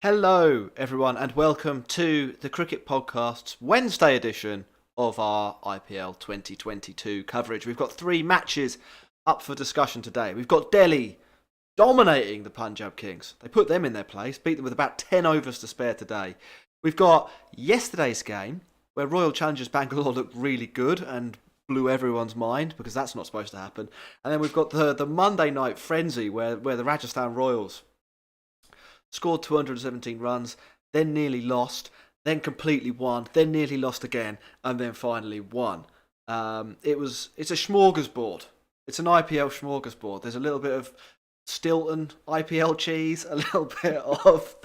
Hello, everyone, and welcome to the Cricket Podcast's Wednesday edition of our IPL 2022 coverage. We've got three matches up for discussion today. We've got Delhi dominating the Punjab Kings. They put them in their place, beat them with about 10 overs to spare today. We've got yesterday's game, where Royal Challengers Banglore looked really good and blew everyone's mind, because that's not supposed to happen. And then we've got the Monday night frenzy, where the Rajasthan Royals scored 217 runs, then nearly lost, then completely won, then nearly lost again, and then finally won. It's a smorgasbord. It's an IPL smorgasbord. There's a little bit of Stilton IPL cheese, a little bit of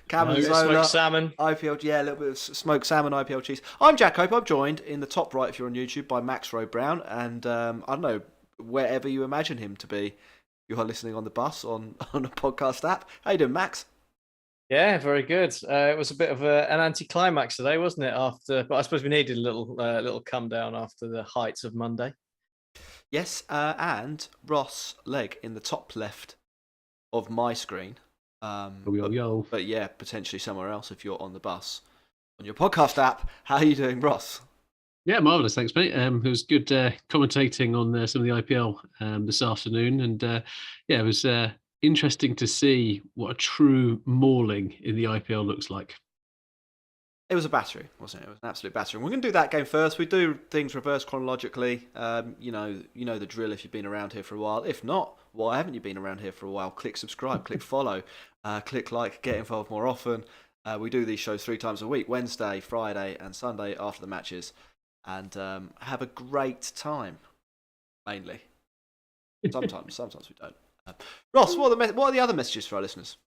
smoked salmon. IPL, yeah, a little bit of smoked salmon IPL cheese. I'm Jack Hope. I'm joined in the top right, if you're on YouTube, by Max Rowe Brown, and I don't know, wherever you imagine him to be. You are listening on the bus on a podcast app. How you doing, Max? Yeah, very good. It was a bit of an anticlimax today, wasn't it? But I suppose we needed a little come down after the heights of Monday. Yes, and Ross Legg in the top left of my screen. But yeah, potentially somewhere else if you're on the bus on your podcast app. How are you doing, Ross? Yeah, marvellous. Thanks, mate. It was good commentating on some of the IPL this afternoon. And it was interesting to see what a true mauling in the IPL looks like. It was a battery, wasn't it? It was an absolute battery. We're going to do that game first. We do things reverse chronologically. You know the drill if you've been around here for a while. If not, why haven't you been around here for a while? Click subscribe, click follow, click like, get involved more often. We do these shows 3 times a week, Wednesday, Friday and Sunday after the matches. And have a great time, mainly. Sometimes we don't. Ross, what are the other messages for our listeners?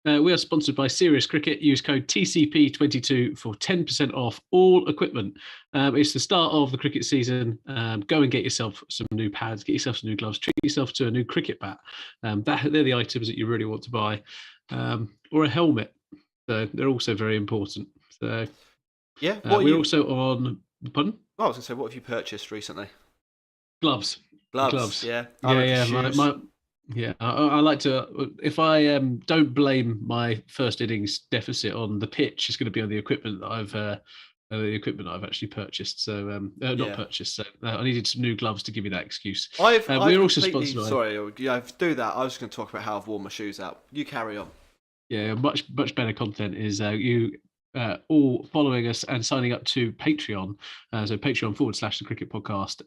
We are sponsored by Serious Cricket. Use code TCP22 for 10% off all equipment. It's the start of the cricket season. Go and get yourself some new pads, get yourself some new gloves, treat yourself to a new cricket bat. They're the items that you really want to buy. Or a helmet. So they're also very important. So yeah, we're also on... Pardon? Oh, I was going to say, what have you purchased recently? Gloves. Yeah. I like to. If I don't blame my first innings deficit on the pitch, it's going to be on the equipment that I've actually purchased. So not purchased. So I needed some new gloves to give me that excuse. We're also sponsored by... Sorry, do that. I was going to talk about how I've worn my shoes out. You carry on. Yeah, much better content is you. All following us and signing up to Patreon. So Patreon/the Cricket Podcast.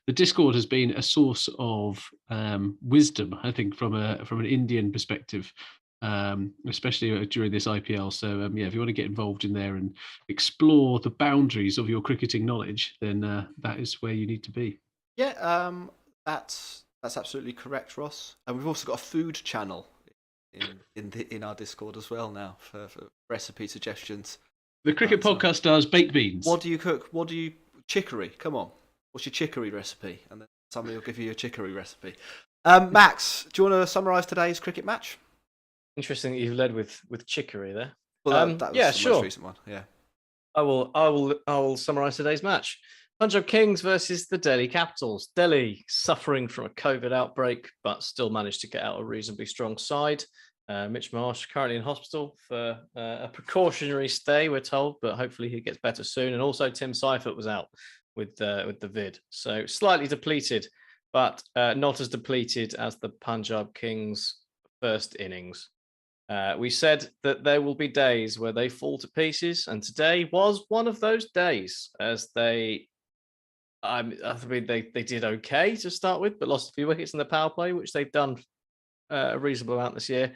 The Discord has been a source of wisdom, I think, from an Indian perspective, especially during this IPL. So if you want to get involved in there and explore the boundaries of your cricketing knowledge, then that is where you need to be. Yeah, that's absolutely correct, Ross. And we've also got a food channel in our Discord as well now for recipe suggestions. The Cricket Podcast does baked beans. What do you cook? Chicory? Come on, what's your chicory recipe? And then somebody will give you a chicory recipe. Max, do you want to summarise today's cricket match? Interesting that you've led with chicory there. Well, that was the most recent one. Yeah, I will summarise today's match. Punjab Kings versus the Delhi Capitals. Delhi suffering from a COVID outbreak, but still managed to get out a reasonably strong side. Mitch Marsh currently in hospital for a precautionary stay, we're told, but hopefully he gets better soon. And also Tim Seifert was out with the vid. So slightly depleted, but not as depleted as the Punjab Kings' first innings. We said that there will be days where they fall to pieces, and today was one of those days, as they did okay to start with, but lost a few wickets in the power play, which they've done a reasonable amount this year.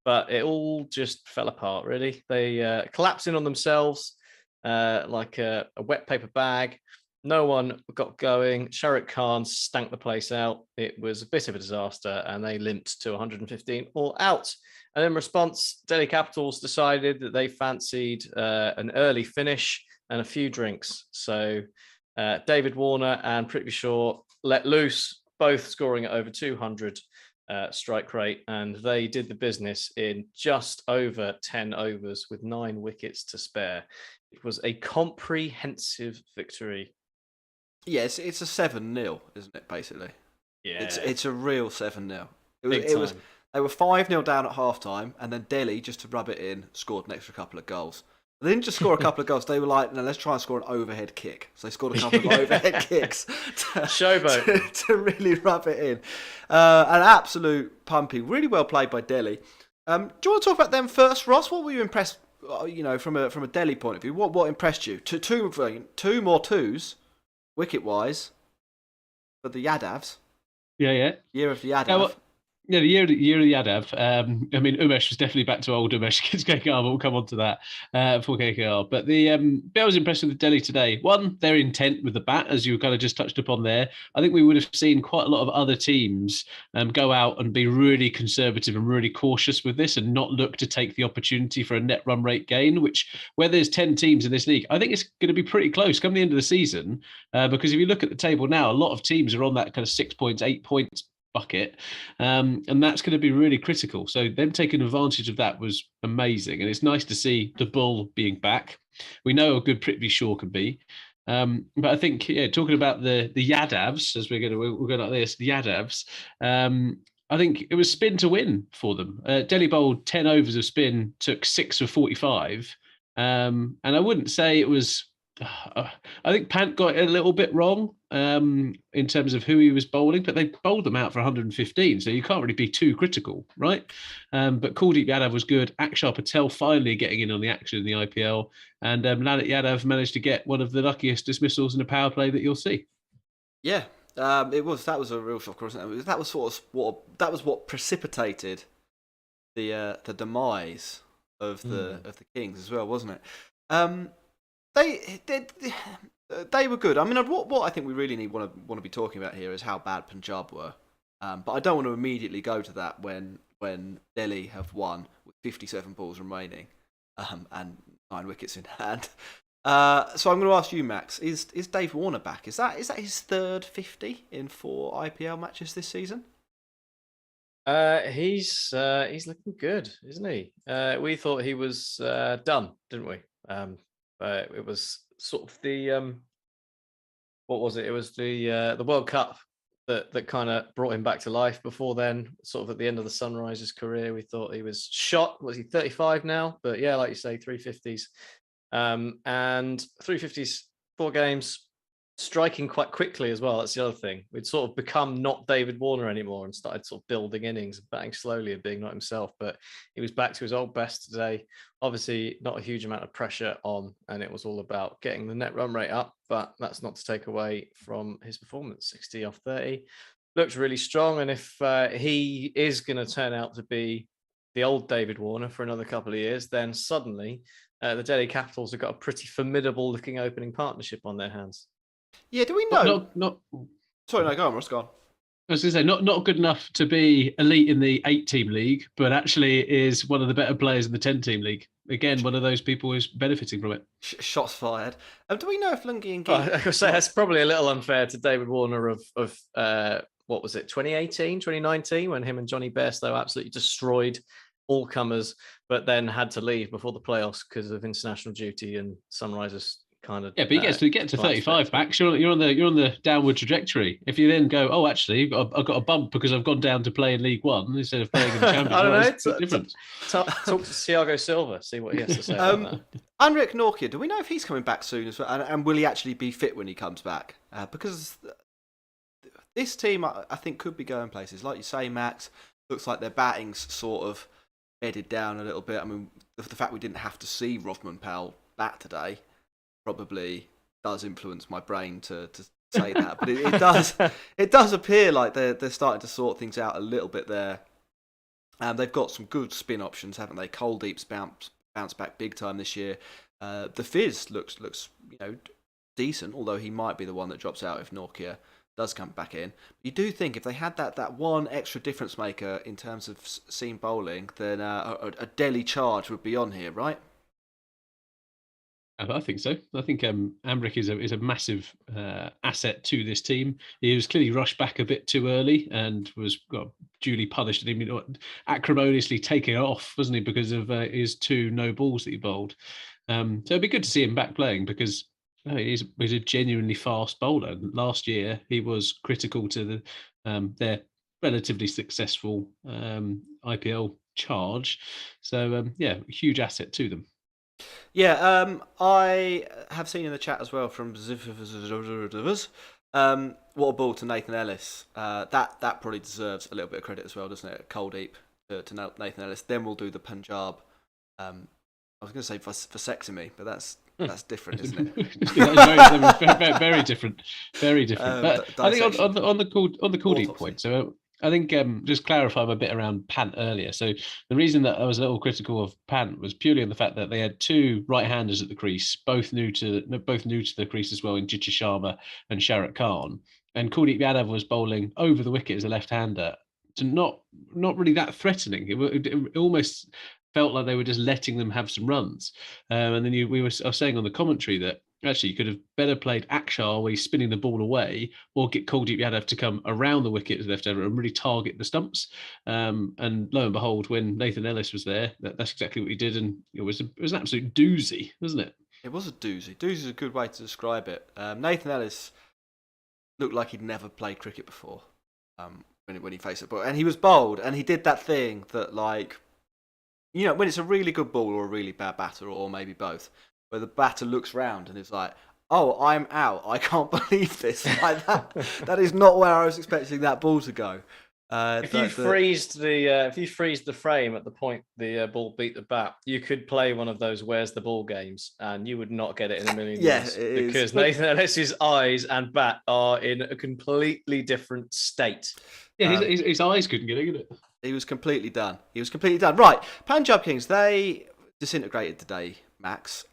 But it all just fell apart, really. They collapsed in on themselves like a wet paper bag. No one got going. Shahrukh Khan stank the place out. It was a bit of a disaster, and they limped to 115 all out. And in response, Delhi Capitals decided that they fancied an early finish and a few drinks. So David Warner and Prithvi Shaw let loose, both scoring at over 200 strike rate, and they did the business in just over 10 overs with 9 wickets to spare. It was a comprehensive victory. Yes, it's a 7-0, isn't it? Basically, yeah, it's a real 7-0. It was They were 5-0 down at half-time, and then Delhi, just to rub it in, scored an extra couple of goals. They didn't just score a couple of goals. They were like, no, let's try and score an overhead kick. So they scored a couple of overhead kicks to really rub it in. An absolute pumping. Really well played by Delhi. Do you want to talk about them first, Ross? What were you impressed, from a Delhi point of view? What impressed you? Two more twos, wicket-wise, for the Yadavs. Yeah. Year of the Yadav. Yeah, the year of the Yadav. I mean, Umesh was definitely back to old Umesh against KKR, but we'll come on to that for KKR. But I was impressed with Delhi today. One, their intent with the bat, as you kind of just touched upon there. I think we would have seen quite a lot of other teams go out and be really conservative and really cautious with this and not look to take the opportunity for a net run rate gain, which where there's 10 teams in this league, I think it's going to be pretty close come the end of the season. Because if you look at the table now, a lot of teams are on that kind of 6 points, 8 points bucket, and that's going to be really critical. So them taking advantage of that was amazing, and it's nice to see the Bull being back. We know how good Prithvi Shaw can be, but I think talking about the Yadavs, as we're going like this, the Yadavs. I think it was spin to win for them. Delhi bowled 10 overs of spin, took 6 of 45, and I wouldn't say it was. I think Pant got it a little bit wrong in terms of who he was bowling, but they bowled them out for 115, so you can't really be too critical, right? But Kuldeep Yadav was good. Akshar Patel finally getting in on the action in the IPL, and Lalit Yadav managed to get one of the luckiest dismissals in a power play that you'll see. Yeah, that was a real shock, wasn't it? That was what precipitated the demise of the Kings as well, wasn't it? They were good. I mean, what I think we really want to be talking about here is how bad Punjab were. But I don't want to immediately go to that when Delhi have won with 57 balls remaining and 9 wickets in hand. So I'm going to ask you, Max, is Dave Warner back? Is that his third 50 in 4 IPL matches this season? He's looking good, isn't he? We thought he was done, didn't we? It was sort of the what was it? It was the World Cup that kind of brought him back to life. Before then, sort of at the end of the Sunrisers career, we thought he was shot. Was he 35 now? But yeah, like you say, 350s, and 350s, 4 games, striking quite quickly as well. That's the other thing. We'd sort of become not David Warner anymore and started sort of building innings, batting slowly and being not himself. But he was back to his old best today. Obviously, not a huge amount of pressure on, and it was all about getting the net run rate up. But that's not to take away from his performance. 60 off 30 looked really strong. And if he is going to turn out to be the old David Warner for another couple of years, then suddenly the Delhi Capitals have got a pretty formidable looking opening partnership on their hands. Yeah, do we know? Sorry, no, go on, Ross, go on. I was going to say, not good enough to be elite in the 8-team league, but actually is one of the better players in the 10-team league. Again, one of those people who's benefiting from it. Shots fired. Do we know if Lungi and I could say that's probably a little unfair to David Warner of what was it, 2018, 2019, when him and Johnny Bairstow absolutely destroyed all comers, but then had to leave before the playoffs because of international duty and Sunrisers kind of. Yeah, but he gets to get to 35 back. You're on the downward trajectory. If you then go, oh, actually, I've got a bump because I've gone down to play in League One instead of playing in the Championship. I don't know. It's different. Talk to Thiago Silva, see what he has to say about that. Anrik Norkia, do we know if he's coming back soon as well? And will he actually be fit when he comes back? Because this team, I think, could be going places. Like you say, Max, looks like their batting's sort of headed down a little bit. I mean, the fact we didn't have to see Rothman Powell bat today probably does influence my brain to say that, but it does appear like they're starting to sort things out a little bit there. They've got some good spin options, haven't they? Kuldeep's bounced back big time this year. The Fizz looks decent, although he might be the one that drops out if Norkia does come back in. You do think if they had that one extra difference maker in terms of seam bowling, then a Delhi charge would be on here, right? I think so. I think Ambrick is a massive asset to this team. He was clearly rushed back a bit too early and was duly punished. I mean, acrimoniously taken off, wasn't he, because of his 2 no balls that he bowled. So it'd be good to see him back playing because he's a genuinely fast bowler. Last year he was critical to their relatively successful IPL charge. So huge asset to them. Yeah, I have seen in the chat as well from what a ball to Nathan Ellis. That probably deserves a little bit of credit as well, doesn't it? Cold deep to Nathan Ellis. Then we'll do the Punjab. I was going to say vasectomy, but that's different, isn't it? Very different, very different. But I think on the Kuldeep point, so I think just clarify a bit around Pant earlier. So the reason that I was a little critical of Pant was purely on the fact that they had two right-handers at the crease, both new to the crease as well, in Jitcha Sharma and Sharat Khan. And Kuldeep Yadav was bowling over the wicket as a left-hander, to not really that threatening. It almost felt like they were just letting them have some runs. And then I was saying on the commentary that actually you could have better played Akshar where he's spinning the ball away, or get Kuldeep Yadav to come around the wicket as left-hander and really target the stumps. And lo and behold, when Nathan Ellis was there, that's exactly what he did, and it was an absolute doozy, wasn't it? It was a doozy. Doozy is a good way to describe it. Nathan Ellis looked like he'd never played cricket before when he faced it, and he was bold, and he did that thing that, like, you know, when it's a really good ball or a really bad batter, or maybe both, where the batter looks round and is like, "Oh, I'm out. I can't believe this." Like that. That is not where I was expecting that ball to go. If you freeze the frame at the point the ball beat the bat, you could play one of those "Where's the ball" games, and you would not get it in a million years, because Nathan Ellis's eyes and bat are in a completely different state. Yeah, his eyes couldn't get it. He was completely done. Right, Punjab Kings, they disintegrated today, Max.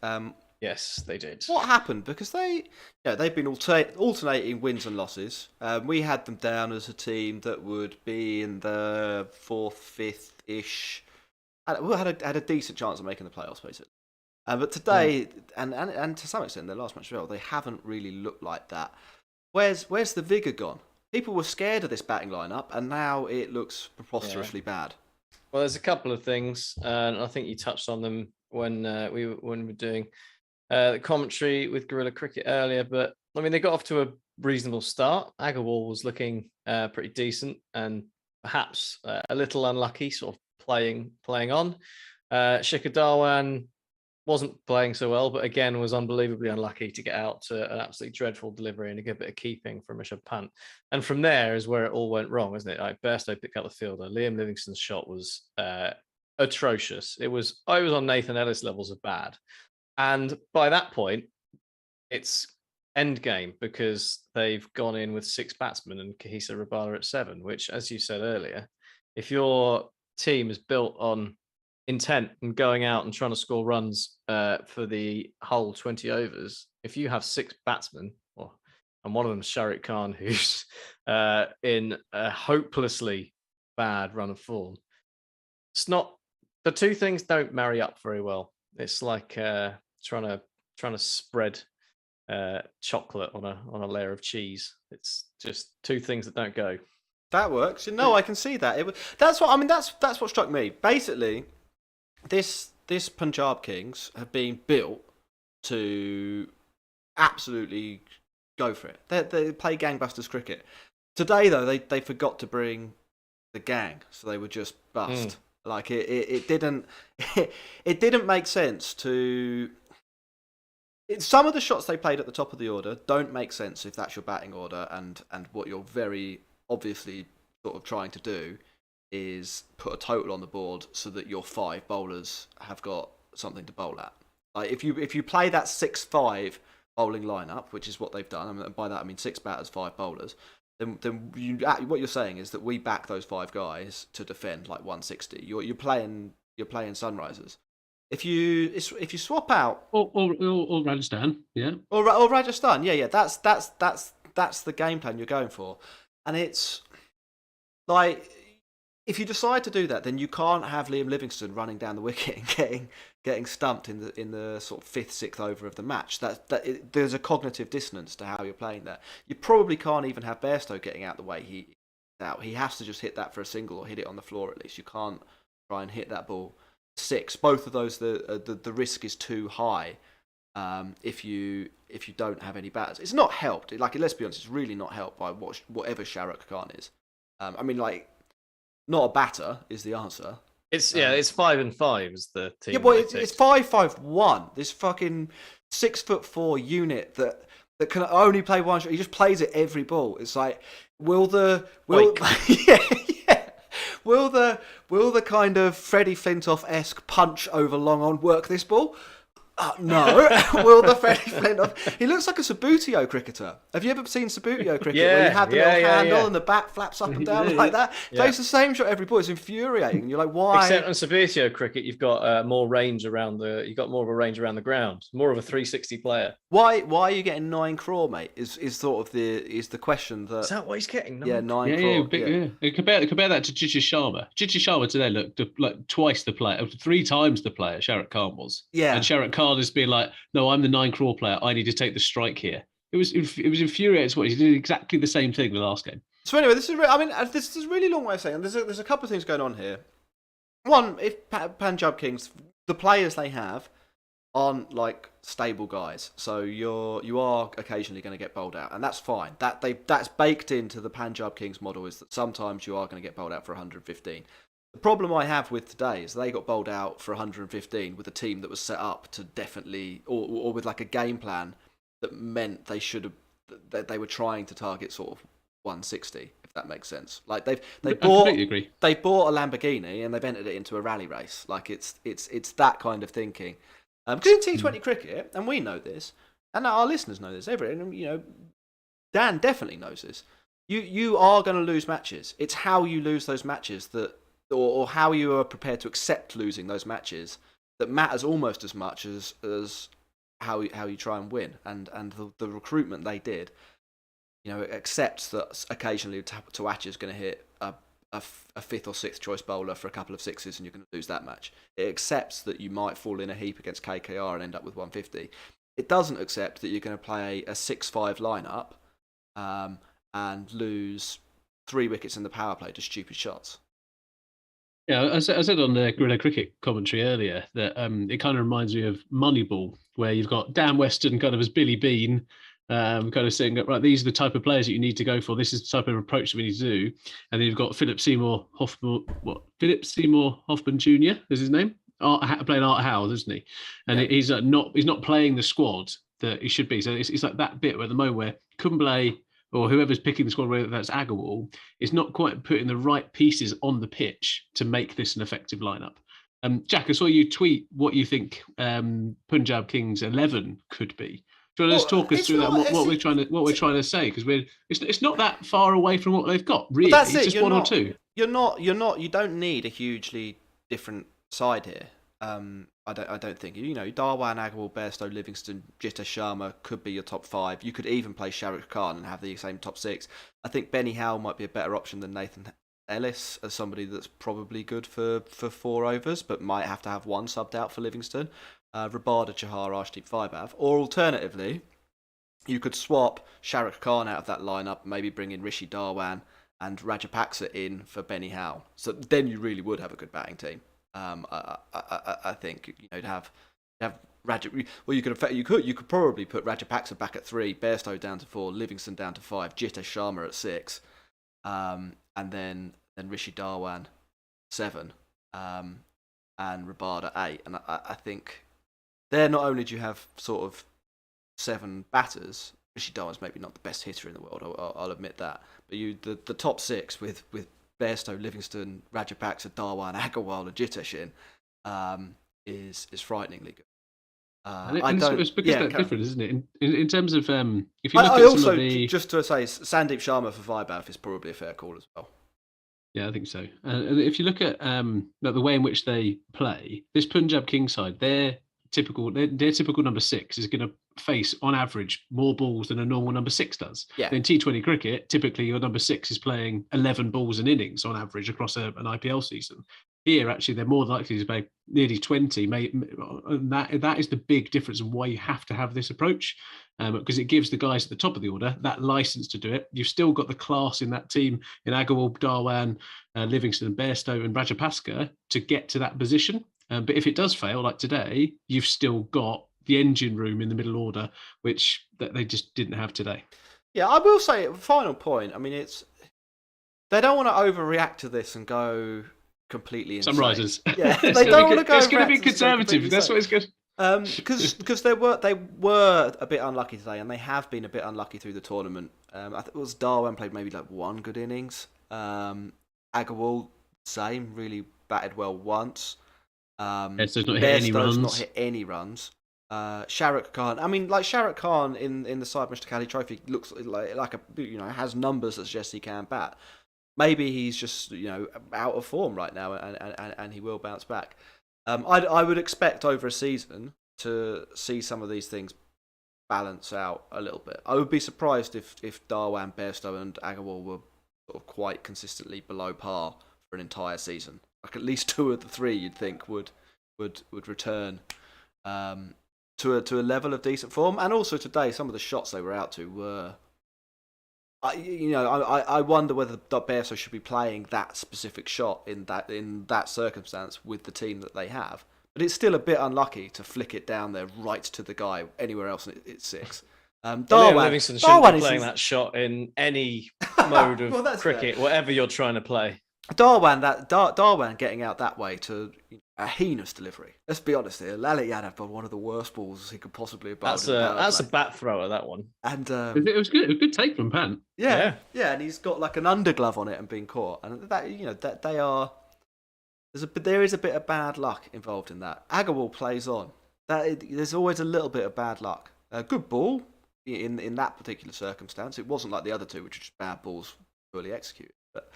Yes, they did. What happened? Because they've been alternating wins and losses. We had them down as a team that would be in the 4th, 5th-ish. Had a decent chance of making the playoffs, basically. But today, and to some extent, their last match as well, they haven't really looked like that. Where's the vigour gone? People were scared of this batting lineup, and now it looks preposterously bad. Well, there's a couple of things, and I think you touched on them when we were doing the commentary with Guerrilla Cricket earlier. But I mean, they got off to a reasonable start. Agarwal was looking pretty decent, and perhaps a little unlucky, sort of playing on. Shikhar Dhawan wasn't playing so well, but again was unbelievably unlucky to get out to an absolutely dreadful delivery and a good bit of keeping from Rishabh Pant. And from there is where it all went wrong, isn't it? Like, Bairstow picked up the fielder. Liam Livingstone's shot was atrocious. I was on Nathan Ellis levels of bad. And by that point, it's end game, because they've gone in with 6 batsmen and Kahisa Rabala at 7, which, as you said earlier, if your team is built on intent and going out and trying to score runs for the whole 20 overs, if you have 6 batsmen, and one of them is Sharat Khan, who's in a hopelessly bad run of form, it's not, the two things don't marry up very well. It's like trying to spread chocolate on a layer of cheese. It's just two things that don't go. That works. No, I can see that. That's what struck me. Basically, this Punjab Kings have been built to absolutely go for it. They play gangbusters cricket. Today, though, they forgot to bring the gang, so they were just bust. Like it didn't make sense to. Some of the shots they played at the top of the order don't make sense if that's your batting order, and what you're very obviously sort of trying to do is put a total on the board so that your 5 bowlers have got something to bowl at. Like if you play that 6-5 bowling lineup, which is what they've done, and by that I mean 6 batters, 5 bowlers, then what you're saying is that we back those 5 guys to defend like 160. You're playing Sunrisers. If you swap out or Rajasthan, yeah, or Rajasthan, yeah, that's the game plan you're going for, and it's like, if you decide to do that, then you can't have Liam Livingstone running down the wicket and getting stumped in the sort of 5th, 6th over of the match. There's a cognitive dissonance to how you're playing there. You probably can't even have Bairstow getting out the way he's out. He has to just hit that for a single or hit it on the floor at least. You can't try and hit that ball 6. Both of those, the risk is too high if you don't have any batters. It's not helped. Like, let's be honest, it's really not helped by whatever Sharat Khan is. I mean, like, not a batter is the answer. It's 5-5 is the team. Yeah, but it's 5-5-1. This fucking 6'4" unit that can only play one shot. He just plays it every ball. It's like, will the kind of Freddie Flintoff-esque punch over long on work this ball? No. Will the Freddie Flintoff? He looks like a Sabutio cricketer. Have you ever seen Sabutio cricket where you have the little handle and the bat flaps up and down like that? Plays the same shot every ball. It's infuriating. You're like, why? Except on Sabutio cricket, you've got more range around you've got more of a range around the ground. More of a 360 player. Why are you getting 9 crore, mate? Is sort of the question that. Is that what he's getting? 9 crore. Yeah. Compare that to Jitendra Sharma. Jitendra Sharma today looked like twice the player, 3 times the player Sharad Khan was. Yeah. And Sharad Khan has been like, no, I'm the 9 crore player. I need to take the strike here. It was infuriating. What he did exactly the same thing the last game. So anyway, this is a really long way of saying. There's a couple of things going on here. One, if Punjab Kings, the players they have aren't like stable guys, so you are occasionally going to get bowled out, and that's fine. That's baked into the Punjab Kings model, is that sometimes you are going to get bowled out for 115. The problem I have with today is they got bowled out for 115 with a team that was set up to definitely, or with like a game plan that meant they were trying to target sort of 160, if that makes sense. Like they completely agree. They bought a Lamborghini and they've entered it into a rally race. Like it's that kind of thinking. Because in T20 cricket, and we know this, and our listeners know this, Dan definitely knows this. You are going to lose matches. It's how you lose those matches or how you are prepared to accept losing those matches that matters almost as much as how you try and win. And the recruitment they did, accepts that occasionally Tawachi is going to hit a 5th or 6th choice bowler for a couple of sixes and you're going to lose that match. It accepts that you might fall in a heap against KKR and end up with 150. It doesn't accept that you're going to play a 6-5 lineup and lose 3 wickets in the power play to stupid shots. Yeah, I said on the Guerrilla Cricket commentary earlier that it kind of reminds me of Moneyball, where you've got Dan Weston kind of as Billy Bean, kind of saying, right, these are the type of players that you need to go for. This is the type of approach that we need to do. And then you've got Philip Seymour Hoffman Jr. is his name, playing Art Howard, isn't he? And he's not playing the squad that he should be. So it's like that bit where at the moment where Kumble or whoever's picking the squad, whether that's Agarwal, is not quite putting the right pieces on the pitch to make this an effective lineup. Jack, I saw you tweet what you think Punjab Kings 11 could be. Do you want to just talk us through that? What we're trying to say, because it's not that far away from what they've got. Really, that's it's just one or two. You don't need a hugely different side here. I don't think. Darwan, Agarwal, Bairstow, Livingston, Jitendra Sharma could be your top 5. You could even play Sharad Khan and have the same top 6. I think Benny Howell might be a better option than Nathan Ellis as somebody that's probably good for 4 overs, but might have to have 1 subbed out for Livingston. Rabada, Chahal, Arshdeep, Vaibhav. Or alternatively, you could swap Sharad Khan out of that lineup, maybe bring in Rishi Darwan and Rajapaksa in for Benny Howell. So then you really would have a good batting team. I think to have Rajapaksa. Well, you could probably put Rajapaksa back at 3, Bairstow down to 4, Livingston down to 5, Jitendra Sharma at 6, and then Rishi Darwan 7, and Rabada 8. And I think there not only do you have sort of 7 batters. Rishi Darwan's maybe not the best hitter in the world. I'll admit that, but the top 6 with Bairstow, Livingston, Rajapaksa, Darwan, Agarwal, and Jitendra is frighteningly good. It's because that's different, isn't it? In terms of if you look at some also, of the... just to say, Sandeep Sharma for Vaibhav is probably a fair call as well. Yeah, I think so. And if you look at the way in which they play, this Punjab Kings side, their typical number 6 is going to face, on average, more balls than a normal number 6 does. Yeah. In T20 cricket, typically your number 6 is playing 11 balls an innings on average across an IPL season. Here, actually, they're more likely to play nearly 20. And that is the big difference and why you have to have this approach, because it gives the guys at the top of the order that license to do it. You've still got the class in that team in Agarwal, Darwan, Livingston, Bairstow, and Rajapaksa to get to that position. But if it does fail, like today, you've still got the engine room in the middle order, which they just didn't have today. Yeah, I will say, final point. I mean, they don't want to overreact to this and go completely insane. Sunrisers. Yeah, they don't want to go. It's going to be conservative. That's what it's good. Because they were a bit unlucky today, and they have been a bit unlucky through the tournament. I think it was Darwin played maybe like one good innings. Agarwal, same, really batted well once. Bairstow's not hit any runs. Not hit any runs. Shahrukh Khan. I mean, like Shahrukh Khan in the Syed Mushtaq Ali Trophy looks like a has numbers that suggest he can bat. Maybe he's just out of form right now, and he will bounce back. I would expect over a season to see some of these things balance out a little bit. I would be surprised if Darwan, Bairstow, and Agarwal were sort of quite consistently below par for an entire season. Like at least two of the three, you'd think would return to a level of decent form. And also today, some of the shots they were out to were. I wonder whether Bairstow should be playing that specific shot in that circumstance with the team that they have. But it's still a bit unlucky to flick it down there right to the guy anywhere else, and it's six. Livingston shouldn't be playing that shot in any mode of cricket, whatever you're trying to play. Darwan getting out that way to a heinous delivery. Let's be honest here. Lalit Yadav bowled one of the worst balls he could possibly have bowled. That's a bat thrower, that one. And it was good. It was a good take from Pant. Yeah, and he's got like an underglove on it and being caught. And that they are. There is a bit of bad luck involved in that. Agarwal plays on. There's always a little bit of bad luck. A good ball in that particular circumstance. It wasn't like the other two, which were just bad balls poorly executed. But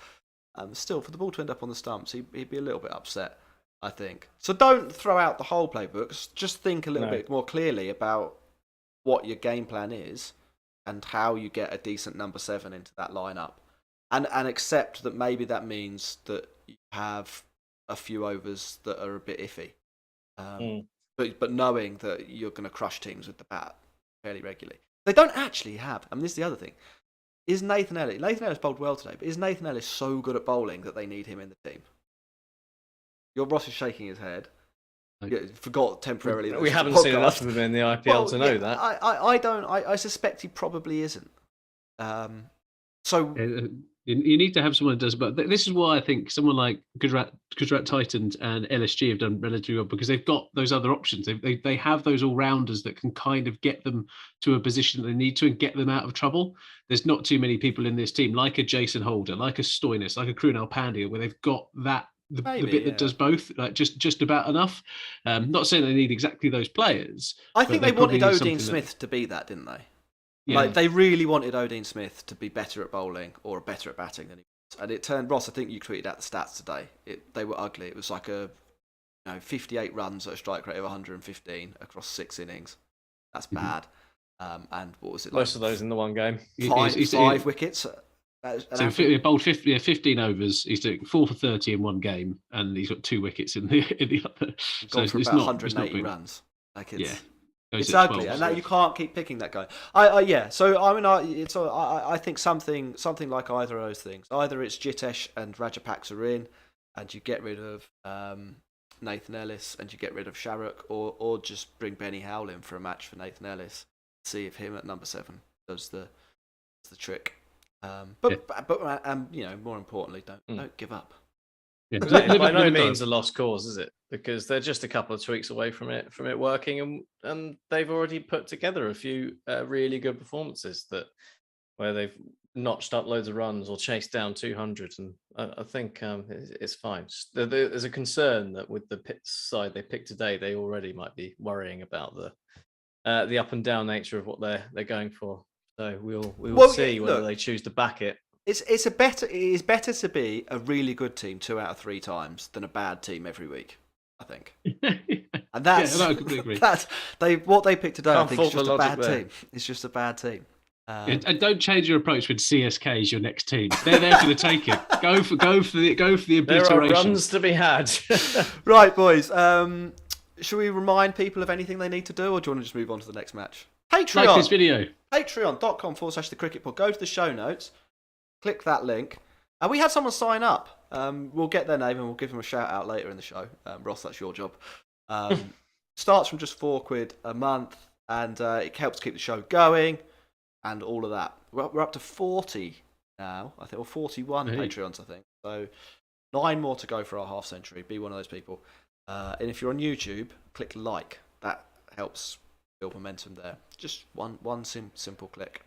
still, for the ball to end up on the stumps, he'd be a little bit upset, I think. So don't throw out the whole playbook. Just think a little bit more clearly about what your game plan is and how you get a decent number 7 into that lineup, and accept that maybe that means that you have a few overs that are a bit iffy, but knowing that you're going to crush teams with the bat fairly regularly. They don't actually have. I mean, this is the other thing. Is Nathan Ellis bowled well today, but is Nathan Ellis so good at bowling that they need him in the team? Your Ross is shaking his head. Forgot temporarily. We haven't seen enough of him in the IPL to know that. I don't. I suspect he probably isn't. You need to have someone that does, but this is why I think someone like Gujarat Titans and LSG have done relatively well, because they've got those other options. They have those all-rounders that can kind of get them to a position that they need to and get them out of trouble. There's not too many people in this team, like a Jason Holder, like a Stoinis, like a Krunal Pandya, where they've got that the bit that does both, like just about enough. Not saying they need exactly those players. I think they wanted Odean Smith to be that, didn't they? Yeah. Like they really wanted Odean Smith to be better at bowling or better at batting than he was. And it turned, Ross, I think you tweeted out the stats today. They were ugly. It was like 58 runs at a strike rate of 115 across 6 innings. That's bad. And what was it like? Most of those in the one game. Five wickets. So he bowled 15 overs. He's doing 4 for 30 in one game, and he's got 2 wickets in the other. Gone for about 180 runs. Like it's ugly, and you can't keep picking that guy. So I mean, I think something like either of those things. Either it's Jitesh and Rajapaksa are in, and you get rid of Nathan Ellis, and you get rid of Shahrukh, or just bring Benny Howell in for a match for Nathan Ellis. See if him at number 7 does the trick. But more importantly, don't give up. Yeah. Exactly. By no means a lost cause, is it? Because they're just a couple of tweaks away from it working, and they've already put together a few really good performances where they've notched up loads of runs or chased down 200, and I think it's fine. There's a concern that with the side they picked today, they already might be worrying about the up and down nature of what they're going for. So we will see whether they choose to back it. It is better to be a really good team 2 out of 3 times than a bad team every week, I think. And that's I completely agree. What they picked today. I think is just a bad team. It's just a bad team. And don't change your approach when CSK is your next team. They're there for the taking. Go for the obliteration. There are runs to be had. Right, boys. Should we remind people of anything they need to do, or do you want to just move on to the next match? Patreon. Like this video. Patreon.com/thecricketpod. Go to the show notes. Click that link. And we had someone sign up. We'll get their name and we'll give them a shout out later in the show. Ross, that's your job. Starts from just £4 a month, and it helps keep the show going and all of that. We're up to 40 now, I think, or 41 Hey. Patreons, I think. So 9 more to go for our half century. Be one of those people. And if you're on YouTube, click like. That helps build momentum there. Just one simple click.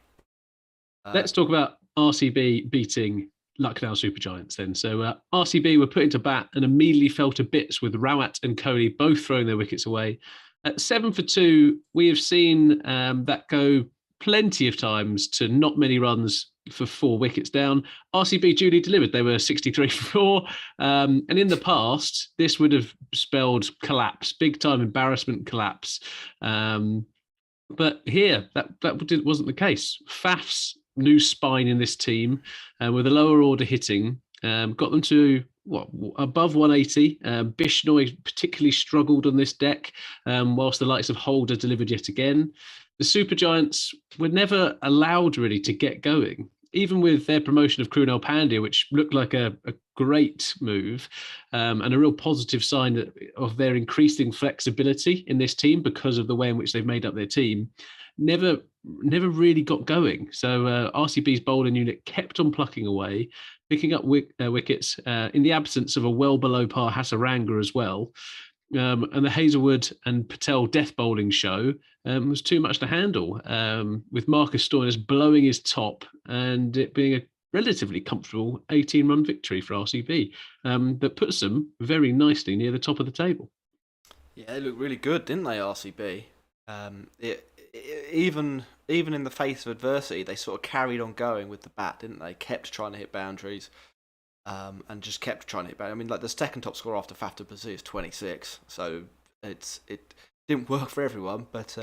Let's talk about RCB beating Lucknow Super Giants then. So RCB were put into bat and immediately fell to bits with Rawat and Kohli both throwing their wickets away. At 7 for 2, we have seen that go plenty of times to not many runs for 4 wickets down. RCB duly delivered. They were 63 for 4. And in the past, this would have spelled collapse, big time embarrassment collapse. But here, that wasn't the case. Faf's new spine in this team with a lower order hitting got them to above 180. Bishnoi particularly struggled on this deck, whilst the likes of Holder delivered yet again. The Super Giants were never allowed really to get going, even with their promotion of Krunal Pandya, which looked like a great move and a real positive sign of their increasing flexibility in this team because of the way in which they've made up their team. Never really got going. So RCB's bowling unit kept on plucking away, picking up wickets in the absence of a well below par Hasaranga as well. And the Hazelwood and Patel death bowling show was too much to handle, with Marcus Stoinis blowing his top and it being a relatively comfortable 18-run victory for RCB that puts them very nicely near the top of the table. Yeah, they looked really good, didn't they, RCB? Even in the face of adversity, they sort of carried on going with the bat, didn't they? Kept trying to hit boundaries. And just kept trying to hit back. I mean, like the second top score after Faf du Plessis is 26, so it didn't work for everyone, but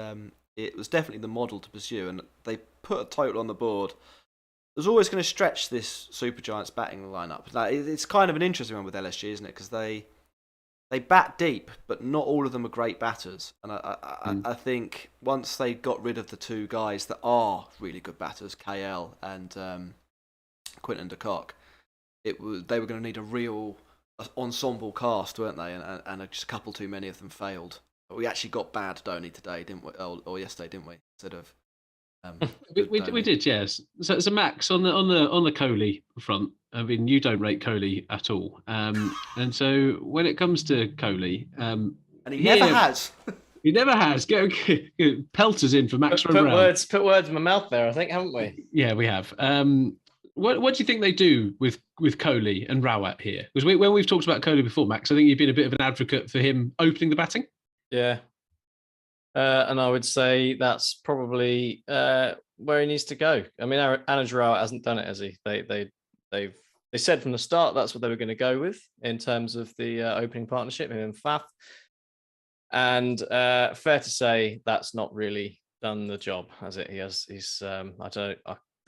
it was definitely the model to pursue, and they put a total on the board. It was always going to stretch this Super Giants batting lineup. Like, it's kind of an interesting one with LSG, isn't it? Because they bat deep, but not all of them are great batters, and I think once they got rid of the 2 guys that are really good batters, KL and Quinton de Kock, they were going to need a real ensemble cast, weren't they? And just a couple too many of them failed. But we actually got bad Dhoni today, didn't we? Or yesterday, didn't we? Instead of we did, yes. So Max on the Kohli front. I mean, you don't rate Kohli at all, and so when it comes to Kohli, and he never has. He never has. Get pelters in for Max Brown. Put words in my mouth there, I think, haven't we? Yeah, we have. What do you think they do with Kohli and Rawat here? Because when we've talked about Kohli before, Max, I think you've been a bit of an advocate for him opening the batting. Yeah. And I would say that's probably where he needs to go. I mean, Anuj Rawat hasn't done it, has he? They said from the start that's what they were going to go with in terms of the opening partnership, him and Faf. And fair to say that's not really done the job, has it? He's I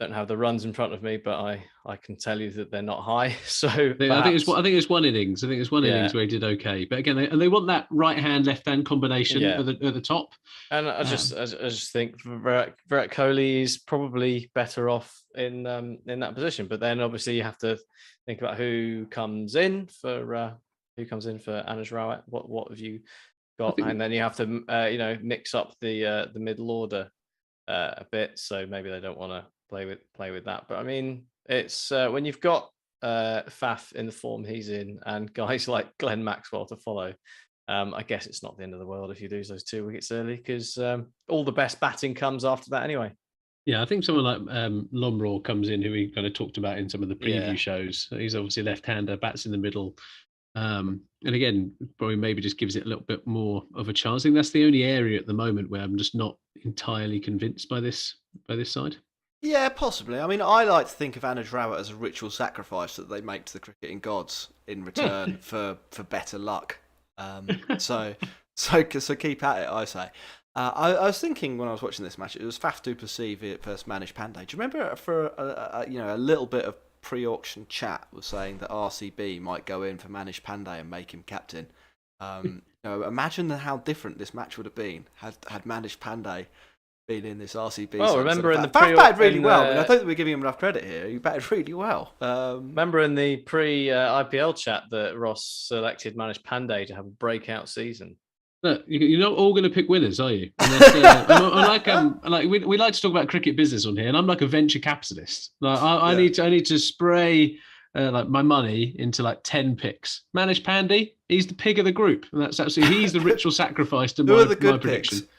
don't have the runs in front of me, but I can tell you that they're not high. So I think it's one innings. I think it's one innings where he did okay. But again, they want that right hand, left hand combination at the top. And I just think Virat Kohli is probably better off in that position. But then obviously you have to think about who comes in for Anuj Rawat. What have you got? And then you have to mix up the middle order a bit. So maybe they don't want to play with that. But I mean, it's when you've got Faf in the form he's in and guys like Glenn Maxwell to follow, I guess it's not the end of the world if you lose those 2 wickets early, because all the best batting comes after that anyway. Yeah, I think someone like Lomraw comes in, who we kind of talked about in some of the preview shows. He's obviously left-hander, bats in the middle. And again, probably maybe just gives it a little bit more of a chance. I think that's the only area at the moment where I'm just not entirely convinced by this side. Yeah, possibly. I mean, I like to think of Anuj Rawat as a ritual sacrifice that they make to the cricketing gods in return for better luck. So keep at it, I say. I was thinking when I was watching this match, it was Faf du Plessis versus Manish Pandey. Do you remember for a little bit of pre-auction chat was saying that RCB might go in for Manish Pandey and make him captain? Imagine how different this match would have been had Manish Pandey been in this RCB. Well, remember in the Faf batted really well. I mean, I don't think we're giving him enough credit here. He batted really well. Remember in the pre-IPL chat that Ross selected Manish Pandey to have a breakout season. Look, you're not all going to pick winners, are you? We like to talk about cricket business on here, and I'm like a venture capitalist. Like I need to spray like my money into like 10 picks. Manish Pandey, he's the pig of the group, and that's absolutely he's the ritual sacrifice to Who are the my good prediction. picks?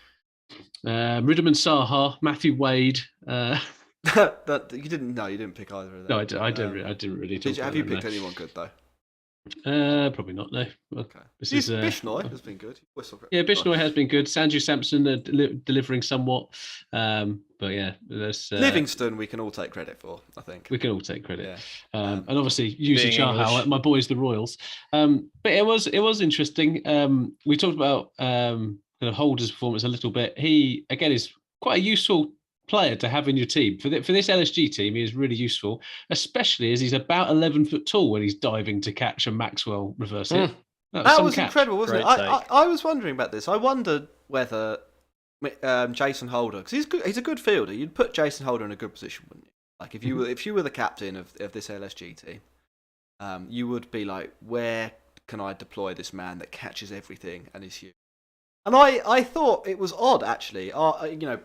Rudiman Saha, Matthew Wade. That you didn't pick either of them. No, I didn't really. Have you picked anyone good though? Probably not. No. Okay. This is Bishnoi has been good. Yeah, Bishnoi has been good. Sanju Samson delivering somewhat, but yeah, there's Livingston. We can all take credit for. I think we can all take credit, yeah. And obviously using Chahal, my boys, the Royals. But it was interesting. We talked about kind of Holder's performance a little bit. He again is quite a useful player to have in your team for this LSG team. He is really useful, especially as he's about 11 foot tall when he's diving to catch a Maxwell reverse hit. That was incredible, wasn't it? I was wondering about this. I wondered whether Jason Holder, because he's a good fielder. You'd put Jason Holder in a good position, wouldn't you? Like if you were the captain of this LSG team, you would be like, where can I deploy this man that catches everything and is huge? And I thought it was odd, actually,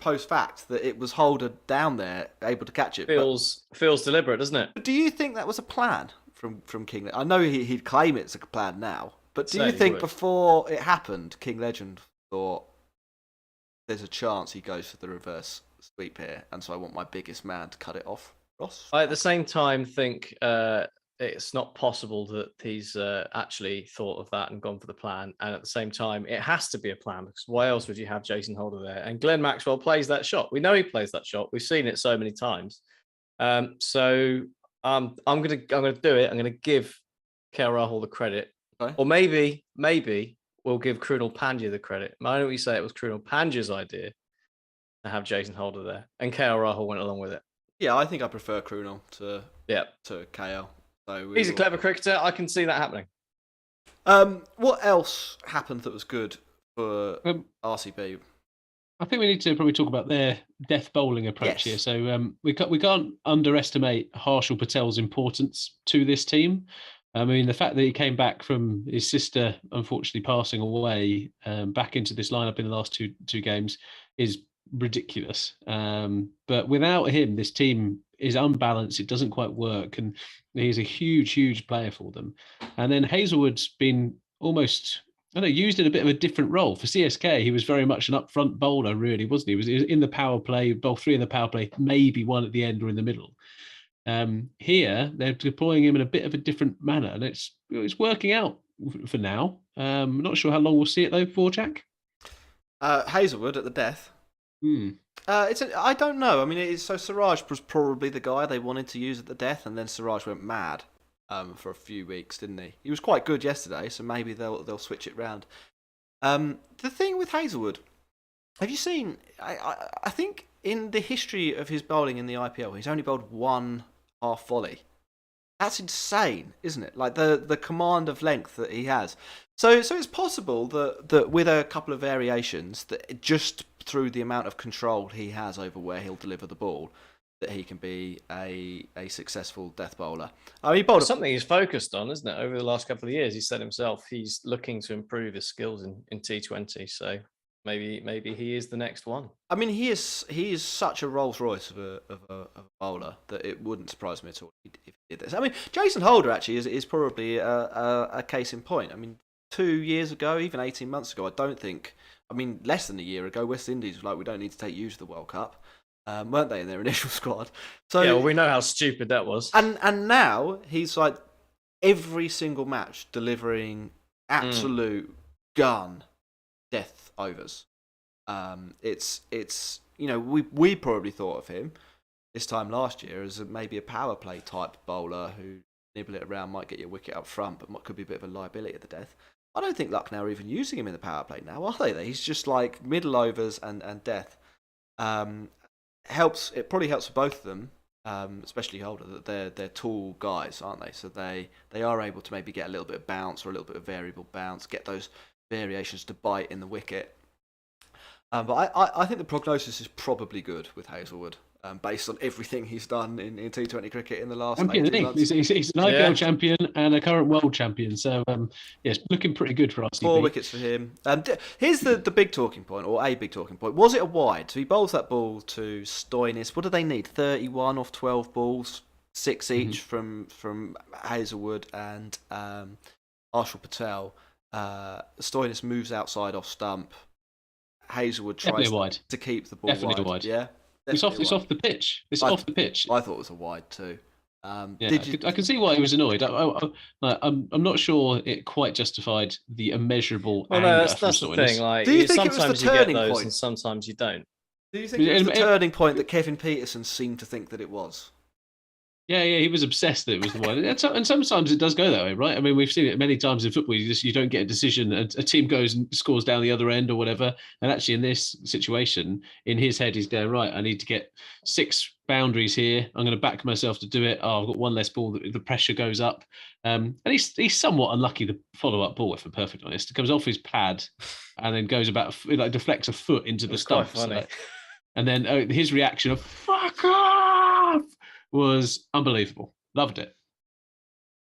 post fact, that it was Holder down there able to catch it. Feels deliberate, doesn't it? Do you think that was a plan from King? I know he'd claim it's a plan now, but do you think before it happened, King Legend thought there's a chance he goes for the reverse sweep here, and so I want my biggest man to cut it off, Ross? I at the same time think it's not possible that he's actually thought of that and gone for the plan. And at the same time, it has to be a plan, because why else would you have Jason Holder there? And Glenn Maxwell plays that shot. We know he plays that shot. We've seen it so many times. So I'm gonna do it. I'm gonna give KL Rahul the credit, or maybe we'll give Krunal Pandya the credit. I know you say it was Krunal Pandya's idea to have Jason Holder there, and KL Rahul went along with it. Yeah, I think I prefer Krunal to KL. So he's a clever cricketer. I can see that happening. What else happened that was good for RCB? I think we need to probably talk about their death bowling approach here. So we can't underestimate Harshal Patel's importance to this team. I mean, the fact that he came back from his sister unfortunately passing away back into this lineup in the last two games is ridiculous. But without him, this team is unbalanced. It doesn't quite work, and he's a huge player for them. And then Hazelwood's been almost, used in a bit of a different role. For CSK, he was very much an upfront bowler, really, wasn't he? He was in the power play, bowl 3 in the power play, maybe one at the end or in the middle. Here, they're deploying him in a bit of a different manner, and it's working out for now. I'm not sure how long we'll see it, though, for Jack. Hazelwood at the death. I don't know. I mean, so Siraj was probably the guy they wanted to use at the death, and then Siraj went mad for a few weeks, didn't he? He was quite good yesterday, so maybe they'll switch it round. The thing with Hazelwood, have you seen? I think in the history of his bowling in the IPL, he's only bowled one half volley. That's insane, isn't it? Like the command of length that he has. So it's possible that with a couple of variations, that just through the amount of control he has over where he'll deliver the ball, that he can be a successful death bowler. I mean, something he's focused on, isn't it? Over the last couple of years, he said himself he's looking to improve his skills in T20. So maybe he is the next one. I mean, he is such a Rolls Royce of a bowler that it wouldn't surprise me at all if he did this. I mean, Jason Holder actually is probably a case in point. I mean, 2 years ago, even 18 months ago, less than a year ago, West Indies were like, we don't need to take you to the World Cup, weren't they, in their initial squad? So yeah, well, we know how stupid that was. And now he's like every single match delivering absolute gun death overs. It's we probably thought of him this time last year as maybe a power play type bowler who nibble it around, might get your wicket up front, but could be a bit of a liability at the death. I don't think Lucknow are even using him in the power play now, are they? He's just like middle overs and death. It probably helps for both of them, especially Holder, that they're tall guys, aren't they? So they are able to maybe get a little bit of bounce or a little bit of variable bounce, get those variations to bite in the wicket. But I think the prognosis is probably good with Hazelwood. based on everything he's done in T20 cricket in the last champion, 18 months. He's an IPL champion and a current world champion. So, yes, looking pretty good for RCB. 4 wickets for him. Here's the big talking point, or a big talking point. Was it a wide? So he bowls that ball to Stoinis. What do they need? 31 off 12 balls, 6 each from Hazelwood and Arshal Patel. Stoinis moves outside off stump. Hazelwood tries to keep the ball Definitely wide. Yeah. It's off the pitch. Off the pitch. I thought it was a wide too. I can see why he was annoyed. I'm not sure it quite justified the immeasurable anger. No, that's the thing. Like, do you think it was the turning point? And sometimes you don't. Do you think it was the turning point that Kevin Peterson seemed to think that it was? Yeah, he was obsessed that it was the one, and sometimes it does go that way, right? I mean, we've seen it many times in football. You don't get a decision, a team goes and scores down the other end or whatever. And actually, in this situation, in his head, he's going, right, I need to get 6 boundaries here. I'm going to back myself to do it. Oh, I've got 1 less ball. The pressure goes up, and he's somewhat unlucky. The follow-up ball, if I'm perfectly honest, it comes off his pad, and then goes about deflects a foot into the stump. And then his reaction of "fuck off" was unbelievable. Loved it.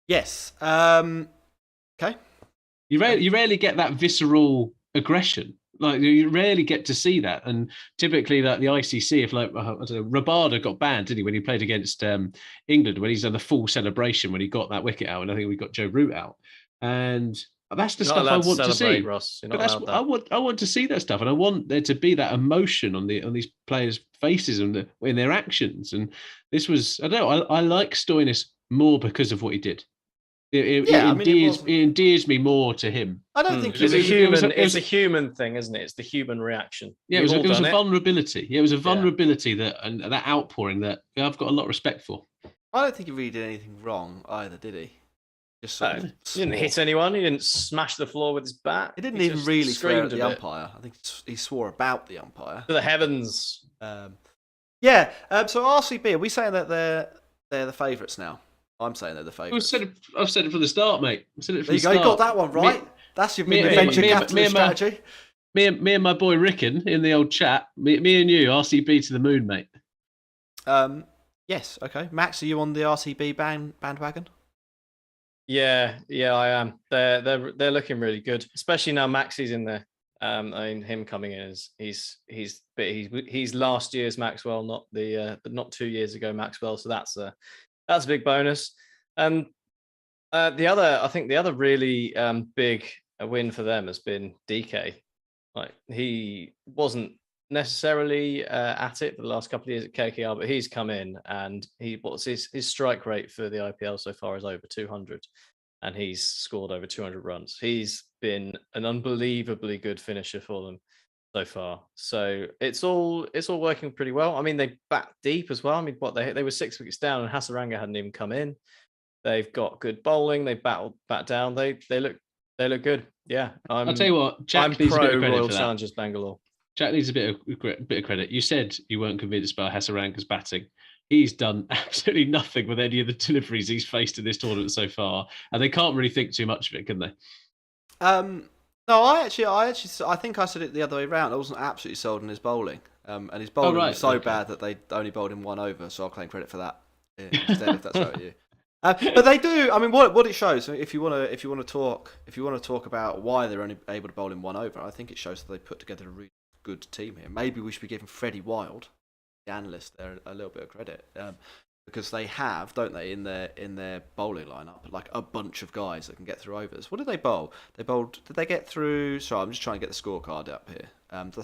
Yes. Okay. You rarely get that visceral aggression. Like, you rarely get to see that. And typically, that the ICC, if I don't know, Rabada got banned, didn't he, when he played against England, when he's done the full celebration when he got that wicket out, and I think we got Joe Root out. And that's the stuff I want to see. Ross. But I want to see that stuff, and I want there to be that emotion on these players' faces and in their actions. And this was, I don't know, I like Stoinis more because of what he did. It endears me more to him. I don't think it's a human thing, isn't it? It's the human reaction. Yeah, it was a vulnerability. Yeah, it was a vulnerability that outpouring that I've got a lot of respect for. I don't think he really did anything wrong either, did he? He didn't hit anyone. He didn't smash the floor with his bat. He didn't even really swear at the umpire. I think he swore about the umpire. To the heavens. So RCB, are we saying that they're the favourites now? I'm saying they're the favourites. I've said it from the start, mate. I've said it from the start. You got that one right. That's your venture capitalist strategy. Me and my boy Rickon in the old chat. Me and you, RCB to the moon, mate. Yes. Okay. Max, are you on the RCB bandwagon? Yeah, I am. They're looking really good, especially now Maxie's in there. I mean, him coming in he's last year's Maxwell, not 2 years ago Maxwell. So that's a big bonus. And the other really big win for them has been DK. Like, he wasn't necessarily at it for the last couple of years at KKR, but he's come in and his strike rate for the IPL so far is over 200, and he's scored over 200 runs. He's been an unbelievably good finisher for them so far. So it's all working pretty well. I mean, they bat deep as well. I mean, they were 6 wickets down, and Hasaranga hadn't even come in. They've got good bowling. They bat down. They look good. Yeah, I'll tell you what, Jack I'm pro Royal Challengers Bangalore. Jack needs a bit of credit. You said you weren't convinced by Hasaranga's batting. He's done absolutely nothing with any of the deliveries he's faced in this tournament so far, and they can't really think too much of it, can they? No, I think I said it the other way around. I wasn't absolutely sold on his bowling, and his bowling was so bad that they only bowled him 1 over. So I'll claim credit for that instead, if that's right with you. But they do. I mean, what it shows, if you want to talk about why they're only able to bowl him 1 over, I think it shows that they put together a really good team here. Maybe we should be giving Freddie Wild, the analyst, there a little bit of credit, because they have, don't they, in their bowling lineup, like a bunch of guys that can get through overs. What did they bowl? Did they get through? Sorry, I'm just trying to get the scorecard up here.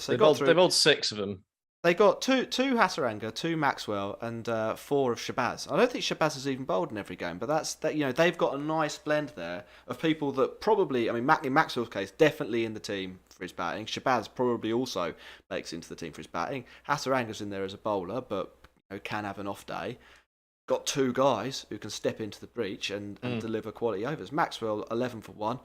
They bowled 6 of them. They got two Hasaranga, 2 Maxwell, and 4 of Shabazz. I don't think Shabazz has even bowled in every game, but they've got a nice blend there of people that probably, I mean, in Maxwell's case, definitely in the team for his batting. Shabazz probably also makes into the team for his batting. Hasaranga's in there as a bowler, but can have an off day. Got 2 guys who can step into the breach and deliver quality overs. Maxwell 11 for 1.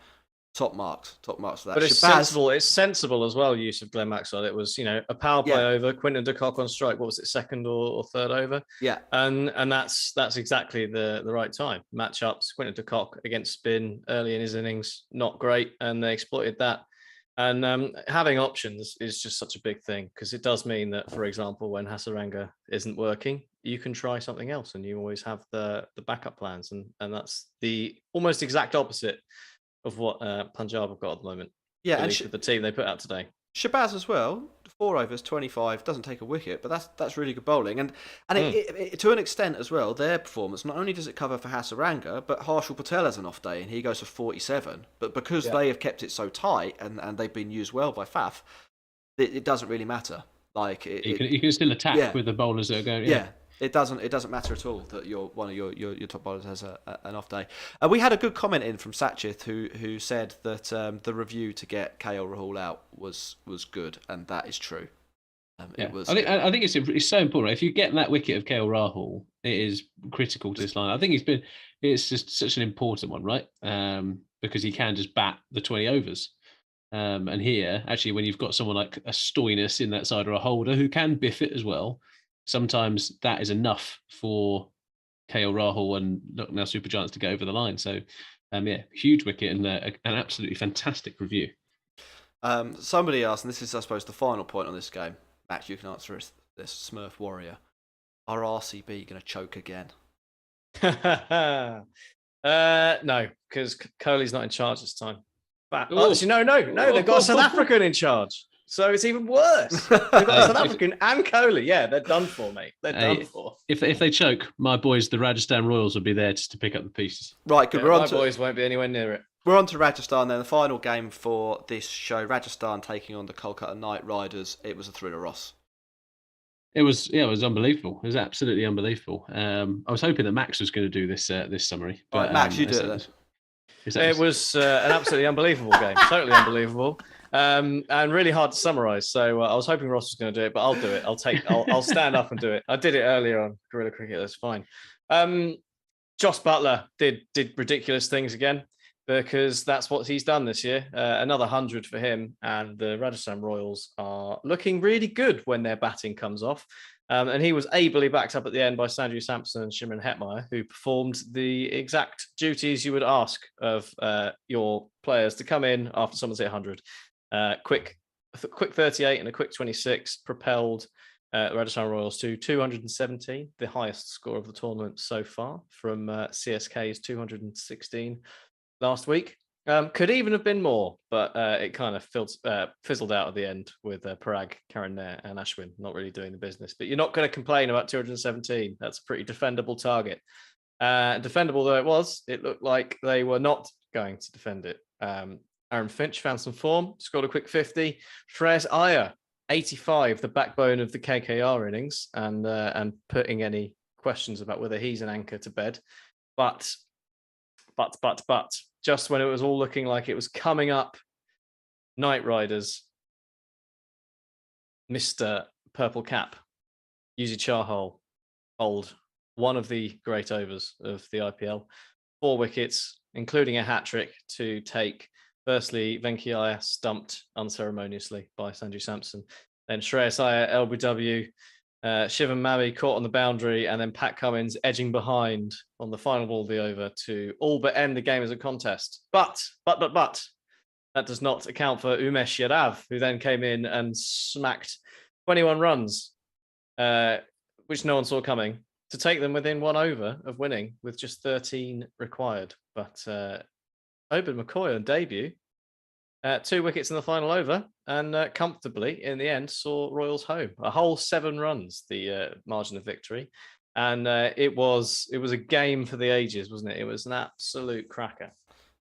Top marks for that. But it's sensible. It's sensible as well. Use of Glenn Maxwell. It was, a power play over. Quinton de Kock on strike. What was it, 2nd or 3rd over? Yeah. And that's exactly the right time. Matchups. Quinton de Kock against spin early in his innings, not great, and they exploited that. And having options is just such a big thing, because it does mean that, for example, when Hasaranga isn't working, you can try something else, and you always have the backup plans, and that's the almost exact opposite of what Punjab have got at the moment. Yeah, At and least with the team they put out today. Shabazz as well, 4 overs, 25, doesn't take a wicket, but that's really good bowling. And it, to an extent as well, their performance, not only does it cover for Hasaranga, but Harshal Patel has an off day and he goes for 47. But because they have kept it so tight and they've been used well by Faf, it doesn't really matter. Like you can still attack with the bowlers that are going. Yeah. It doesn't matter at all that one of your top bowlers has an off day. We had a good comment in from Satchith who said that the review to get KL Rahul out was good, and that is true. It was. I think it's so important. If you get that wicket of KL Rahul, it is critical to this line. I think it's just such an important one, right? Because he can just bat the 20 overs. And here, actually, when you've got someone like a Stoinis in that side or a Holder who can biff it as well, sometimes that is enough for KL Rahul and Lucknow Super Giants to go over the line. So, huge wicket and an absolutely fantastic review. Somebody asked, and this is, I suppose, the final point on this game. Max, you can answer this, Smurf Warrior. Are RCB going to choke again? No, because Kohli's not in charge this time. But actually, no, they've got a South African in charge. So it's even worse. They've got South African and Kohli. Yeah, they're done for, mate. They're done for. If they choke, my boys, the Rajasthan Royals, will be there just to pick up the pieces. Right, good. My boys won't be anywhere near it. We're on to Rajasthan then. The final game for this show, Rajasthan taking on the Kolkata Knight Riders. It was a thriller, Ross. It was unbelievable. It was absolutely unbelievable. I was hoping that Max was going to do this summary. But, Max, you do it then. It was an absolutely unbelievable game. Totally unbelievable. And really hard to summarise. So I was hoping Ross was going to do it, but I'll do it. I'll stand up and do it. I did it earlier on Guerrilla Cricket. That's fine. Josh Buttler did ridiculous things again, because that's what he's done this year. Another 100 for him, and the Rajasthan Royals are looking really good when their batting comes off. And he was ably backed up at the end by Sanju Samson and Shimron Hetmeyer, who performed the exact duties you would ask of your players to come in after someone's hit 100. Quick 38 and a quick 26 propelled Rajasthan Royals to 217, the highest score of the tournament so far, from CSK's 216 last week. Could even have been more, but it kind of fizzled out at the end with Parag, Karen Nair and Ashwin not really doing the business. But you're not going to complain about 217. That's a pretty defendable target. Defendable though it was, it looked like they were not going to defend it. Aaron Finch found some form, scored a quick 50. Shreyas Iyer, 85, the backbone of the KKR innings, and putting any questions about whether he's an anchor to bed. But just when it was all looking like it was coming up, Knight Riders, Mr. Purple Cap, Yuzi Chahal, bowled one of the great overs of the IPL, 4 wickets, including a hat-trick to take, firstly, Venkaiah stumped unceremoniously by Sanju Samson, then Shreyas Iyer, LBW, Shivam Mabi caught on the boundary, and then Pat Cummins edging behind on the final ball of the over to all but end the game as a contest. But that does not account for Umesh Yadav, who then came in and smacked 21 runs, which no one saw coming, to take them within 1 over of winning with just 13 required. But Obed McCoy on debut, 2 wickets in the final over, and comfortably in the end saw Royals home. A whole 7 runs, the margin of victory, and it was a game for the ages, wasn't it? It was an absolute cracker.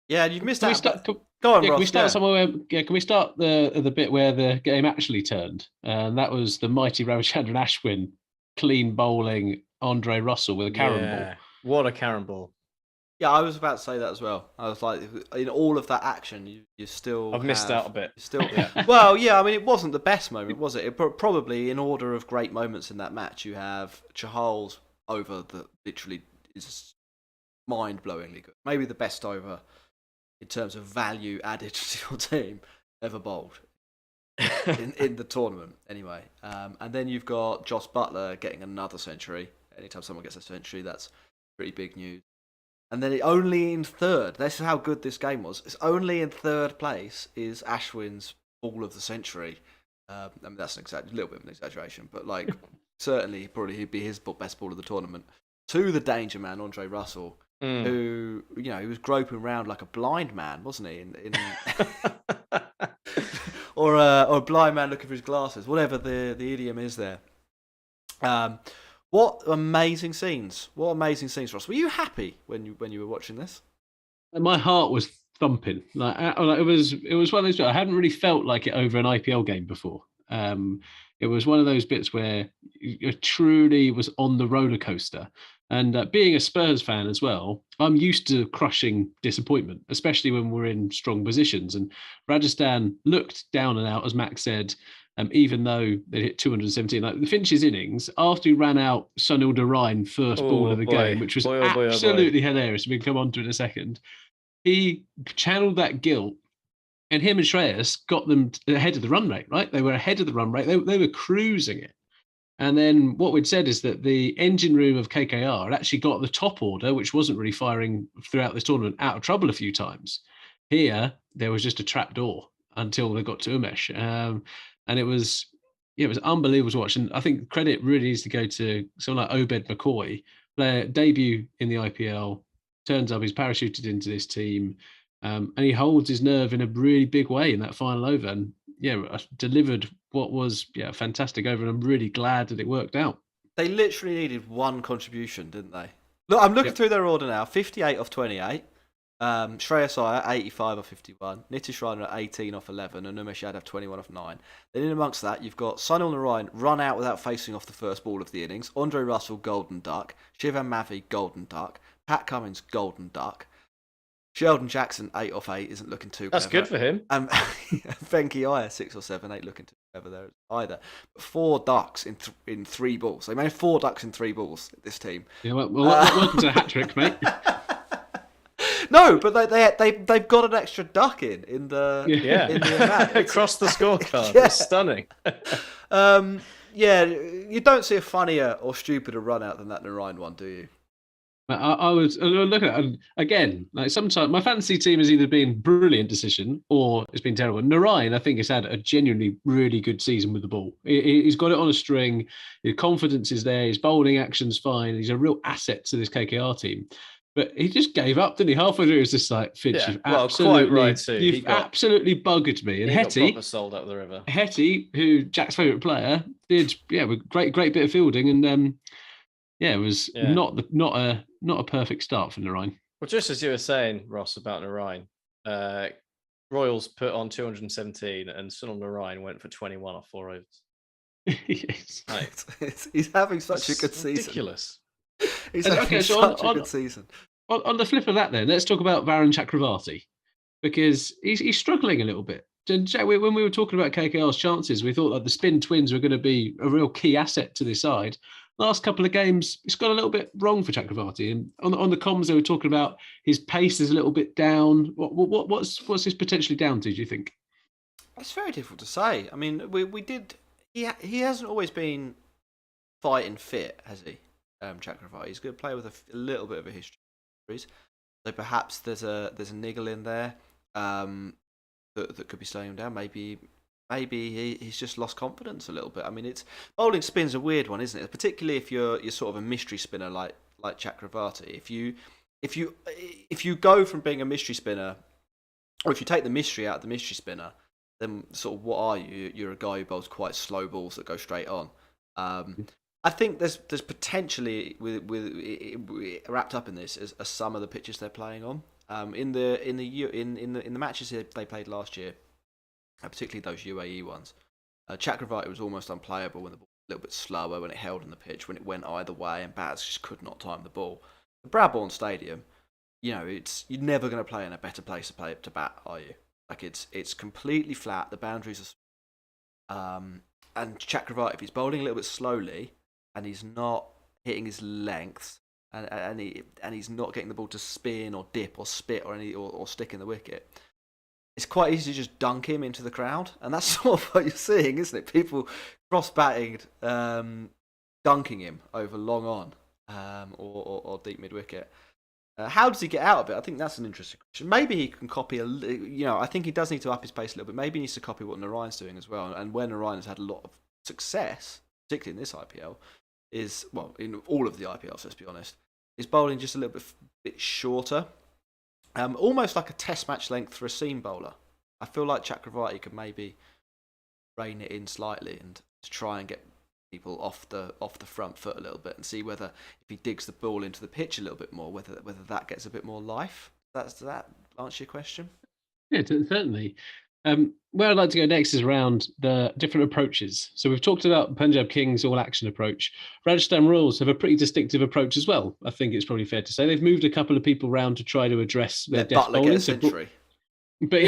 Yeah, you've missed out. Go on, Ross. Can we start somewhere? Can we start the bit where the game actually turned? And that was the mighty Ravichandran Ashwin clean bowling Andre Russell with a Karen ball. What a Karen ball! Yeah, I was about to say that as well. I was like, in all of that action, you still I've missed out a bit. Well, yeah, I mean, it wasn't the best moment, was it? Probably in order of great moments in that match, you have Chahal's over that literally is mind-blowingly good. Maybe the best over in terms of value added to your team ever bowled in the tournament, anyway. And then you've got Josh Buttler getting another century. Anytime someone gets a century, that's pretty big news. And then only in third. This is how good this game was. It's only in third place is Ashwin's ball of the century. I mean, that's a little bit of an exaggeration, but like certainly probably he'd be his best ball of the tournament. To the danger man, Andre Russell, who he was groping around like a blind man, wasn't he? Or a blind man looking for his glasses, whatever the idiom is there. What amazing scenes! What amazing scenes, Ross. Were you happy when you were watching this? My heart was thumping. It was one of those bits. I hadn't really felt like it over an IPL game before. It was one of those bits where you truly was on the roller coaster. And being a Spurs fan as well, I'm used to crushing disappointment, especially when we're in strong positions. And Rajasthan looked down and out, as Max said, even though they hit 217. Like the Finch's innings, after he ran out Sunil Narine first ball of the game, which was absolutely hilarious. We can come on to it in a second. He channeled that guilt, and him and Shreyas got them ahead of the run rate, right? They were ahead of the run rate. They were cruising it. And then what we'd said is that the engine room of KKR had actually got the top order, which wasn't really firing throughout this tournament, out of trouble a few times. Here, there was just a trap door until they got to Umesh. And it was unbelievable to watch. And I think credit really needs to go to someone like Obed McCoy, player debut in the IPL, turns up, he's parachuted into this team, and he holds his nerve in a really big way in that final over. And delivered what was a fantastic over, and I'm really glad that it worked out. They literally needed one contribution, didn't they? Look, I'm looking through their order now. 58 off 28. Shreyas Iyer 85 off 51. Nitish Rana at 18 off 11, and Umesh Yadav 21 off 9. Then in amongst that, you've got Sunil Narine run out without facing off the first ball of the innings. Andre Russell, golden duck. Shivam Mavi, golden duck. Pat Cummins, golden duck. Sheldon Jackson, 8 off 8, isn't looking too clever. That's good for him. Venki Iyer, 6 or 7, ain't looking too clever there either. But 4 ducks in 3 balls. They made 4 ducks in 3 balls, this team. Yeah, welcome to the hat trick, mate. No, but they've got an extra duck in the across the scorecard. Yeah. It's stunning. You don't see a funnier or stupider run out than that Narine one, do you? I was looking at it again. Like sometimes my fantasy team has either been brilliant decision or it's been terrible. Narine, I think, has had a genuinely really good season with the ball. He's got it on a string. His confidence is there. His bowling action's fine. He's a real asset to this KKR team. But he just gave up, didn't he? Halfway through, it was just like, Finch, you've absolutely, quite right too. You've absolutely buggered me. And Hetty, sold up the river. Hetty, who Jack's favourite player, did with great bit of fielding, and it was not a perfect start for Narine. Well, just as you were saying, Ross, about Narine, Royals put on 217, and Sunil Narine went for 21 off 4 overs. Yes. He's having such a good season. Ridiculous. He's having such a good season. On the flip of that, then, let's talk about Varun Chakravarti, because he's struggling a little bit. When we were talking about KKR's chances, we thought that the spin twins were going to be a real key asset to this side. Last couple of games, it's got a little bit wrong for Chakravarti. And on the comms, they were talking about his pace is a little bit down. What's this potentially down to, do you think? It's very difficult to say. I mean, he hasn't always been fighting fit, has he? Chakravarti. He's a good player with a little bit of a history. So perhaps there's a niggle in there that could be slowing him down. Maybe he's just lost confidence a little bit. I mean, bowling spin's a weird one, isn't it? Particularly if you're sort of a mystery spinner like Chakravarti. If you go from being a mystery spinner, or if you take the mystery out of the mystery spinner, then sort of what are you? You're a guy who bowls quite slow balls that go straight on. I think there's potentially with wrapped up in this is some of the pitches they're playing on. In the matches they played last year, particularly those UAE ones, Chakravarti was almost unplayable when the ball was a little bit slower, when it held on the pitch, when it went either way, and batters just could not time the ball. The Bradbourne Stadium, you're never going to play in a better place to bat, are you? Like it's completely flat. The boundaries are, and Chakravarti, if he's bowling a little bit slowly and he's not hitting his lengths, and he's not getting the ball to spin or dip or spit or stick in the wicket, it's quite easy to just dunk him into the crowd, and that's sort of what you're seeing, isn't it? People cross-batting, dunking him over long on or deep mid-wicket. How does he get out of it? I think that's an interesting question. Maybe he can copy I think he does need to up his pace a little bit. Maybe he needs to copy what Narayan's doing as well. And where Narayan has had a lot of success, particularly in this IPL, in all of the IPLs, let's be honest, is bowling just a little bit shorter. Almost like a test match length for a seam bowler. I feel like Chakravarti could maybe rein it in slightly and to try and get people off the front foot a little bit and see whether if he digs the ball into the pitch a little bit more, whether that gets a bit more life. Does that answer your question? Yeah, certainly. Where I'd like to go next is around the different approaches. So we've talked about Punjab Kings all-action approach. Rajasthan Royals have a pretty distinctive approach as well. I think it's probably fair to say they've moved a couple of people around to try to address their death Buttler bowling. get a century. But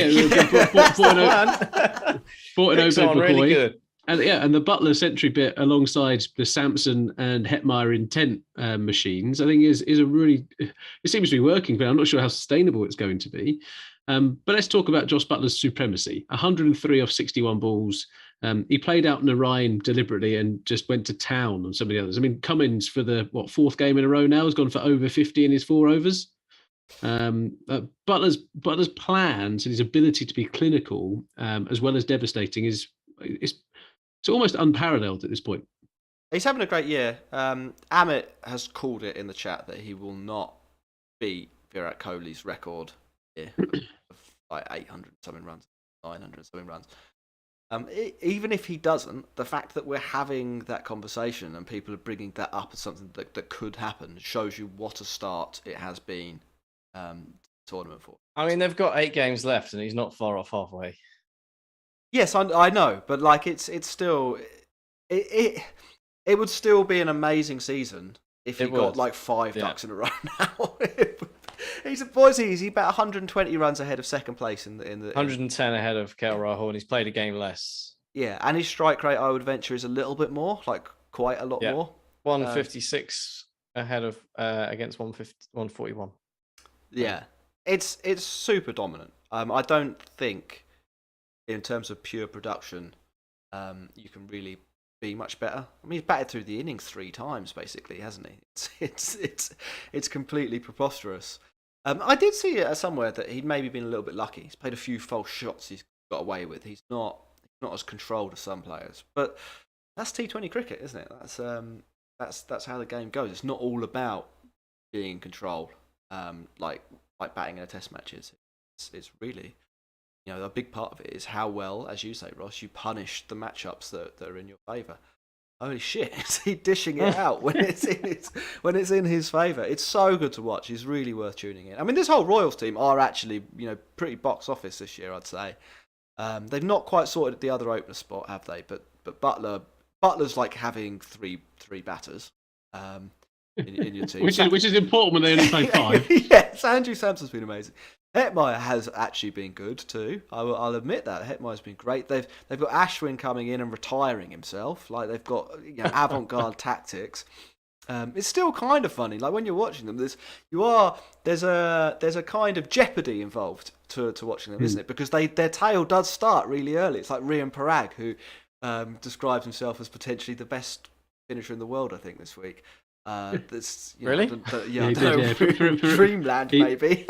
bought an Obed really good. And the Buttler century bit alongside the Samson and Hetmeyer intent machines, I think is a really, it seems to be working, but I'm not sure how sustainable it's going to be. But let's talk about Josh Buttler's supremacy. 103 off 61 balls. He played out Narayan deliberately and just went to town on some of the others. I mean, Cummins for the fourth game in a row now has gone for over 50 in his 4 overs. Butler's plans and his ability to be clinical as well as devastating is almost unparalleled at this point. He's having a great year. Amit has called it in the chat that he will not beat Virat Kohli's record here of like 800 something runs, 900 something runs. Even if he doesn't, the fact that we're having that conversation and people are bringing that up as something that could happen shows you what a start it has been tournament for. I mean, they've got 8 games left and he's not far off halfway. Yes, I know, but like it's still it would still be an amazing season if he got like 5 ducks in a row now. He's about 120 runs ahead of second place in the 110 ahead of KL Rahul, and he's played a game less. Yeah, and his strike rate, I would venture, is a little bit more, like quite a lot more. 156 ahead of against 141. Yeah, it's super dominant. I don't think, in terms of pure production, you can really be much better. I mean, he's batted through the innings 3 times, basically, hasn't he? It's completely preposterous. I did see somewhere that he'd maybe been a little bit lucky. He's played a few false shots he's got away with. He's not as controlled as some players, but that's T20 cricket, isn't it? That's how the game goes. It's not all about being in control, like batting in a test match is. It's really, a big part of it is how well, as you say, Ross, you punish the matchups that are in your favour. Holy shit, is he dishing it out when it's in his favour? It's so good to watch. He's really worth tuning in. I mean, this whole Royals team are actually, pretty box office this year, I'd say. They've not quite sorted the other opener spot, have they? But Butler's like having three batters in your team. which is important when they only play 5. Yes, Andrew Sampson's been amazing. Hetmeyer has actually been good too. I'll admit that Hetmeyer's been great. They've got Ashwin coming in and retiring himself. Like they've got avant-garde tactics. It's still kind of funny. Like when you're watching them, there's a kind of jeopardy involved to watching them, isn't it? Because their tail does start really early. It's like Rian Parag, who describes himself as potentially the best finisher in the world, I think, this week. Really? Dreamland, maybe.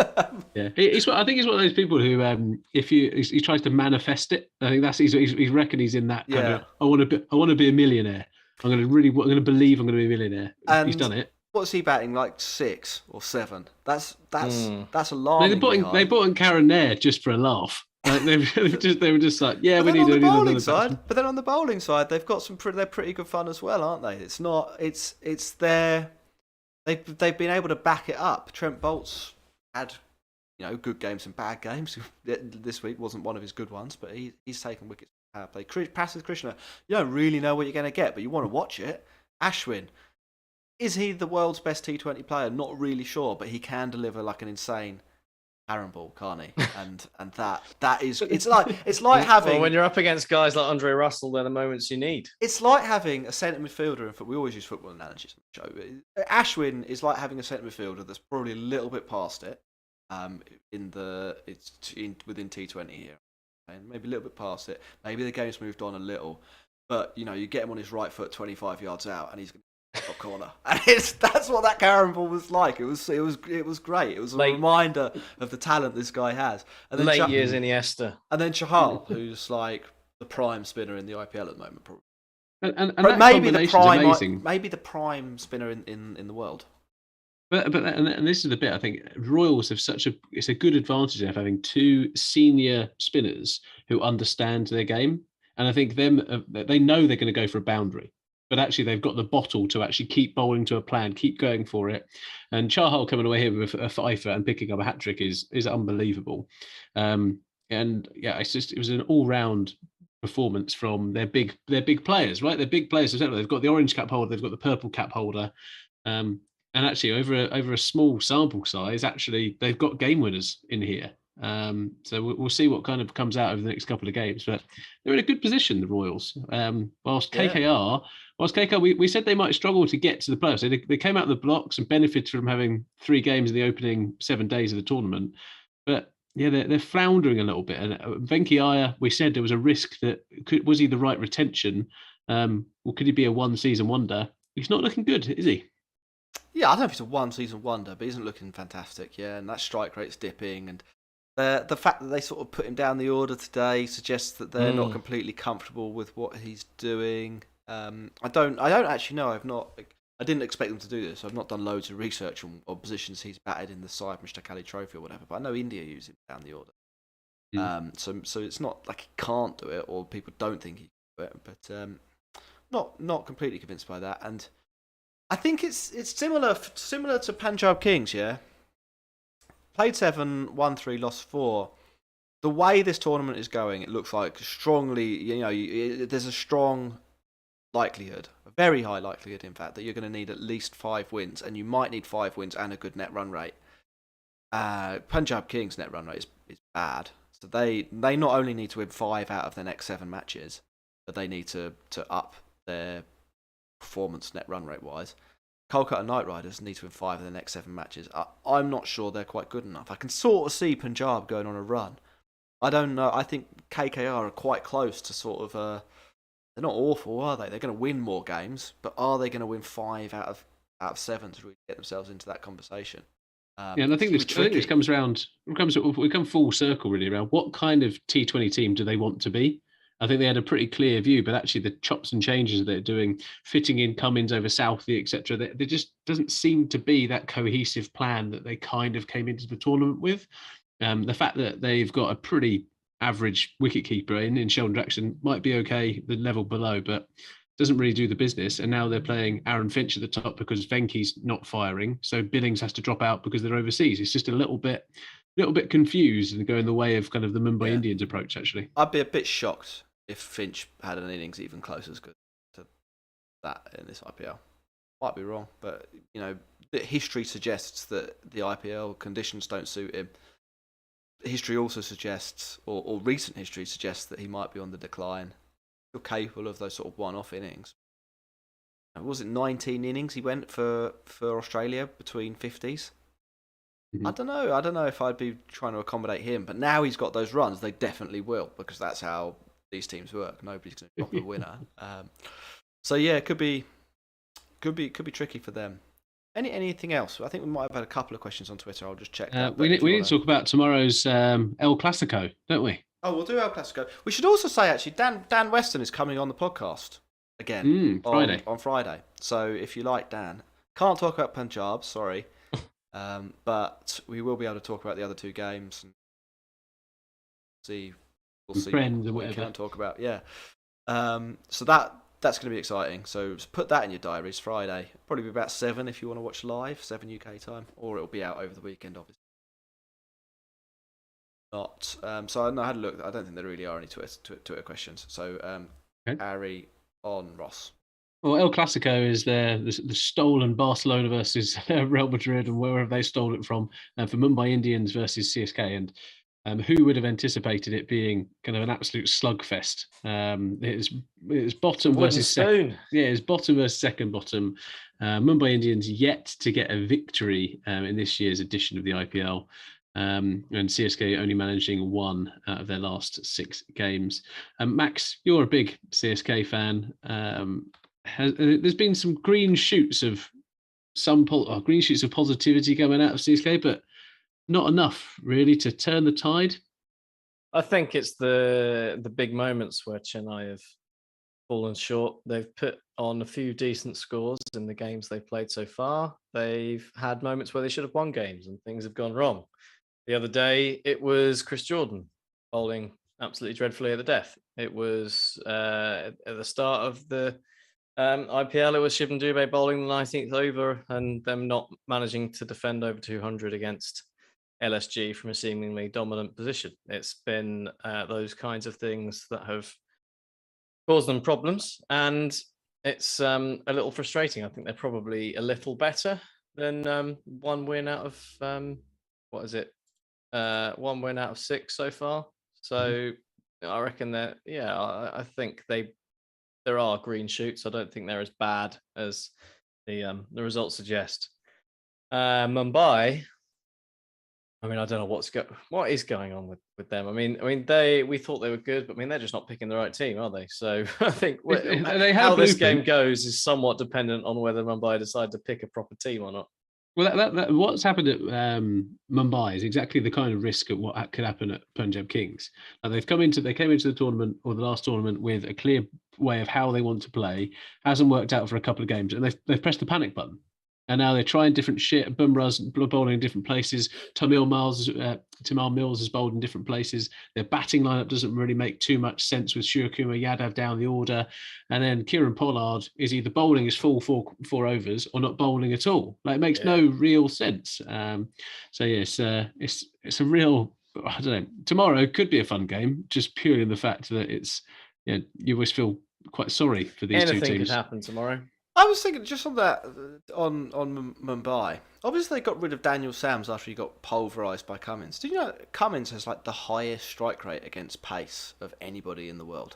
Yeah, I think he's one of those people who, if he tries to manifest it, I think he's reckon he's in that kind of. I want to be a millionaire. I'm going to believe I'm going to be a millionaire. And he's done it. What's he batting, like 6 or 7? That's alarming. They bought in Karen Nair just for a laugh. Like they were just like, yeah, we need on the bowling another side. batsman. But then on the bowling side, they've got they're pretty good fun as well, aren't they? It's not. It's their. They've been able to back it up. Trent Bolt's had good games and bad games. This week wasn't one of his good ones, but he's taken wickets from power play. Passes Krishna, you don't really know what you're going to get, but you want to watch it. Ashwin, is he the world's best T20 player? Not really sure, but he can deliver like an insane Aaron ball, can't he? And that is it's like having. Well, when you're up against guys like Andre Russell, they're the moments you need. It's like having a centre midfielder in football. We always use football analogies on the show. But Ashwin is like having a centre midfielder that's probably a little bit past it. Within T20 here, and maybe a little bit past it. Maybe the game's moved on a little, but you get him on his right foot, 25 yards out, and he's going to top corner, and that's what that carrom ball was like. It was great. It was a reminder of the talent this guy has. And then late years Iniesta, and then Chahal, who's like the prime spinner in the IPL at the moment, probably. And that maybe the prime, amazing. Maybe the prime spinner in the world. But this is the bit I think Royals have it's a good advantage of having two senior spinners who understand their game, and I think they know they're going to go for a boundary, but actually they've got the bottle to actually keep bowling to a plan, keep going for it. And Chahal coming away here with a fifer and picking up a hat trick is unbelievable. And yeah, it was an all round performance from their big players, right? They're big players. They've got the orange cap holder, they've got the purple cap holder. And actually, over a small sample size, actually they've got game winners in here. So we'll see what kind of comes out over the next couple of games. But they're in a good position, the Royals. Whilst KKR, we said they might struggle to get to the playoffs. They came out of the blocks and benefited from having 3 games in the opening 7 days of the tournament. But yeah, they're floundering a little bit. And Venki Iyer, we said there was a risk that was he the right retention? Or could he be a one-season wonder? He's not looking good, is he? Yeah, I don't know if he's a one-season wonder, but he isn't looking fantastic. Yeah, and that strike rate's dipping, and the fact that they sort of put him down the order today suggests that they're not completely comfortable with what he's doing. I don't actually know. I didn't expect them to do this. I've not done loads of research on positions he's batted in the Syed Mushtaq Ali Trophy or whatever, but I know India use him down the order. So it's not like he can't do it or people don't think he can do it, but not completely convinced by that. And I think it's similar to Punjab Kings, yeah. Played 7, won 3, lost 4. The way this tournament is going, it looks like strongly. There's a strong likelihood, a very high likelihood, in fact, that you're going to need at least 5 wins, and you might need 5 wins and a good net run rate. Punjab Kings' net run rate is bad, so they not only need to win 5 out of their next 7 matches, but they need to up their performance net run rate wise. Kolkata Knight Riders need to win 5 of the next 7 matches. I'm not sure they're quite good enough. I can sort of see Punjab going on a run. I don't know. I think KKR are quite close to sort of. They're not awful, are they? They're going to win more games, but are they going to win 5 out of 7 to really get themselves into that conversation? And I think this comes around. We come full circle really around what kind of T20 team do they want to be? I think they had a pretty clear view, but actually the chops and changes they're doing, fitting in Cummins over Southey, etc., there just doesn't seem to be that cohesive plan that they kind of came into the tournament with. The fact that they've got a pretty average wicketkeeper in Sheldon Jackson might be okay, the level below, but doesn't really do the business. And now they're playing Aaron Finch at the top because Venki's not firing, so Billings has to drop out because they're overseas. It's just a little bit confused and going the way of kind of the Mumbai Indians approach, actually. I'd be a bit shocked if Finch had an innings even close as good to that in this IPL. Might be wrong, but history suggests that the IPL conditions don't suit him. History also suggests, or recent history suggests, that he might be on the decline. Still capable of those sort of one-off innings. Was it 19 innings he went for Australia between 50s? Mm-hmm. I don't know if I'd be trying to accommodate him, but now he's got those runs, they definitely will, because that's how these teams work. Nobody's going to drop a winner. So yeah, it could be tricky for them. Anything else? I think we might have had a couple of questions on Twitter. I'll just check. We need to talk about tomorrow's El Clasico, don't we? Oh, we'll do El Clasico. We should also say actually, Dan Weston is coming on the podcast again on Friday. So if you like Dan, can't talk about Punjab, sorry, but we will be able to talk about the other 2 games and see. We'll see friends and what whatever we can talk about. Yeah. So that's going to be exciting. So put that in your diaries. Friday, probably be about 7 if you want to watch live, 7 UK time, or it'll be out over the weekend, obviously. Not. So I had a look. I don't think there really are any Twitter questions. So Harry on Ross. Well, El Clasico is the stolen Barcelona versus Real Madrid and wherever they stole it from, for Mumbai Indians versus CSK. And who would have anticipated it being kind of an absolute slugfest? It's bottom versus second. Yeah, it's bottom versus second bottom. Mumbai Indians yet to get a victory in this year's edition of the IPL. And CSK only managing 1 out of their last 6 games. Max, you're a big CSK fan. there's been some green shoots of positivity coming out of CSK, but not enough really to turn the tide. I think it's the big moments where Chennai have fallen short. They've put on a few decent scores in the games they've played so far. They've had moments where they should have won games and things have gone wrong. The other day, it was Chris Jordan bowling absolutely dreadfully at the death. It was at the start of the IPL, it was Shivam Dubé bowling the 19th over and them not managing to defend over 200 against LSG from a seemingly dominant position. It's been those kinds of things that have caused them problems, and it's a little frustrating. I think they're probably a little better than one win out of what is it? 1 win out of 6 so far. So I reckon that I think there are green shoots. I don't think they're as bad as the results suggest. Mumbai, I mean, I don't know what is going on with them. I mean, we thought they were good, but I mean, they're just not picking the right team, are they? So I think how this game goes is somewhat dependent on whether Mumbai decide to pick a proper team or not. Well, that what's happened at Mumbai is exactly the kind of risk of what could happen at Punjab Kings. They came into the tournament or the last tournament with a clear way of how they want to play. Hasn't worked out for a couple of games, and they've pressed the panic button. And now they're trying different shit. Bumrah's bowling in different places. Tamil Mills has bowled in different places. Their batting lineup doesn't really make too much sense with Shurakumar Yadav down the order. And then Kieran Pollard is either bowling his full four overs or not bowling at all. Like, it makes no real sense. So yes, it's a real, I don't know. Tomorrow could be a fun game, just purely in the fact that it's, you always feel quite sorry for these two teams. Anything could happen tomorrow. I was thinking just on that, on Mumbai. Obviously, they got rid of Daniel Sams after he got pulverised by Cummins. Do you know Cummins has like the highest strike rate against pace of anybody in the world?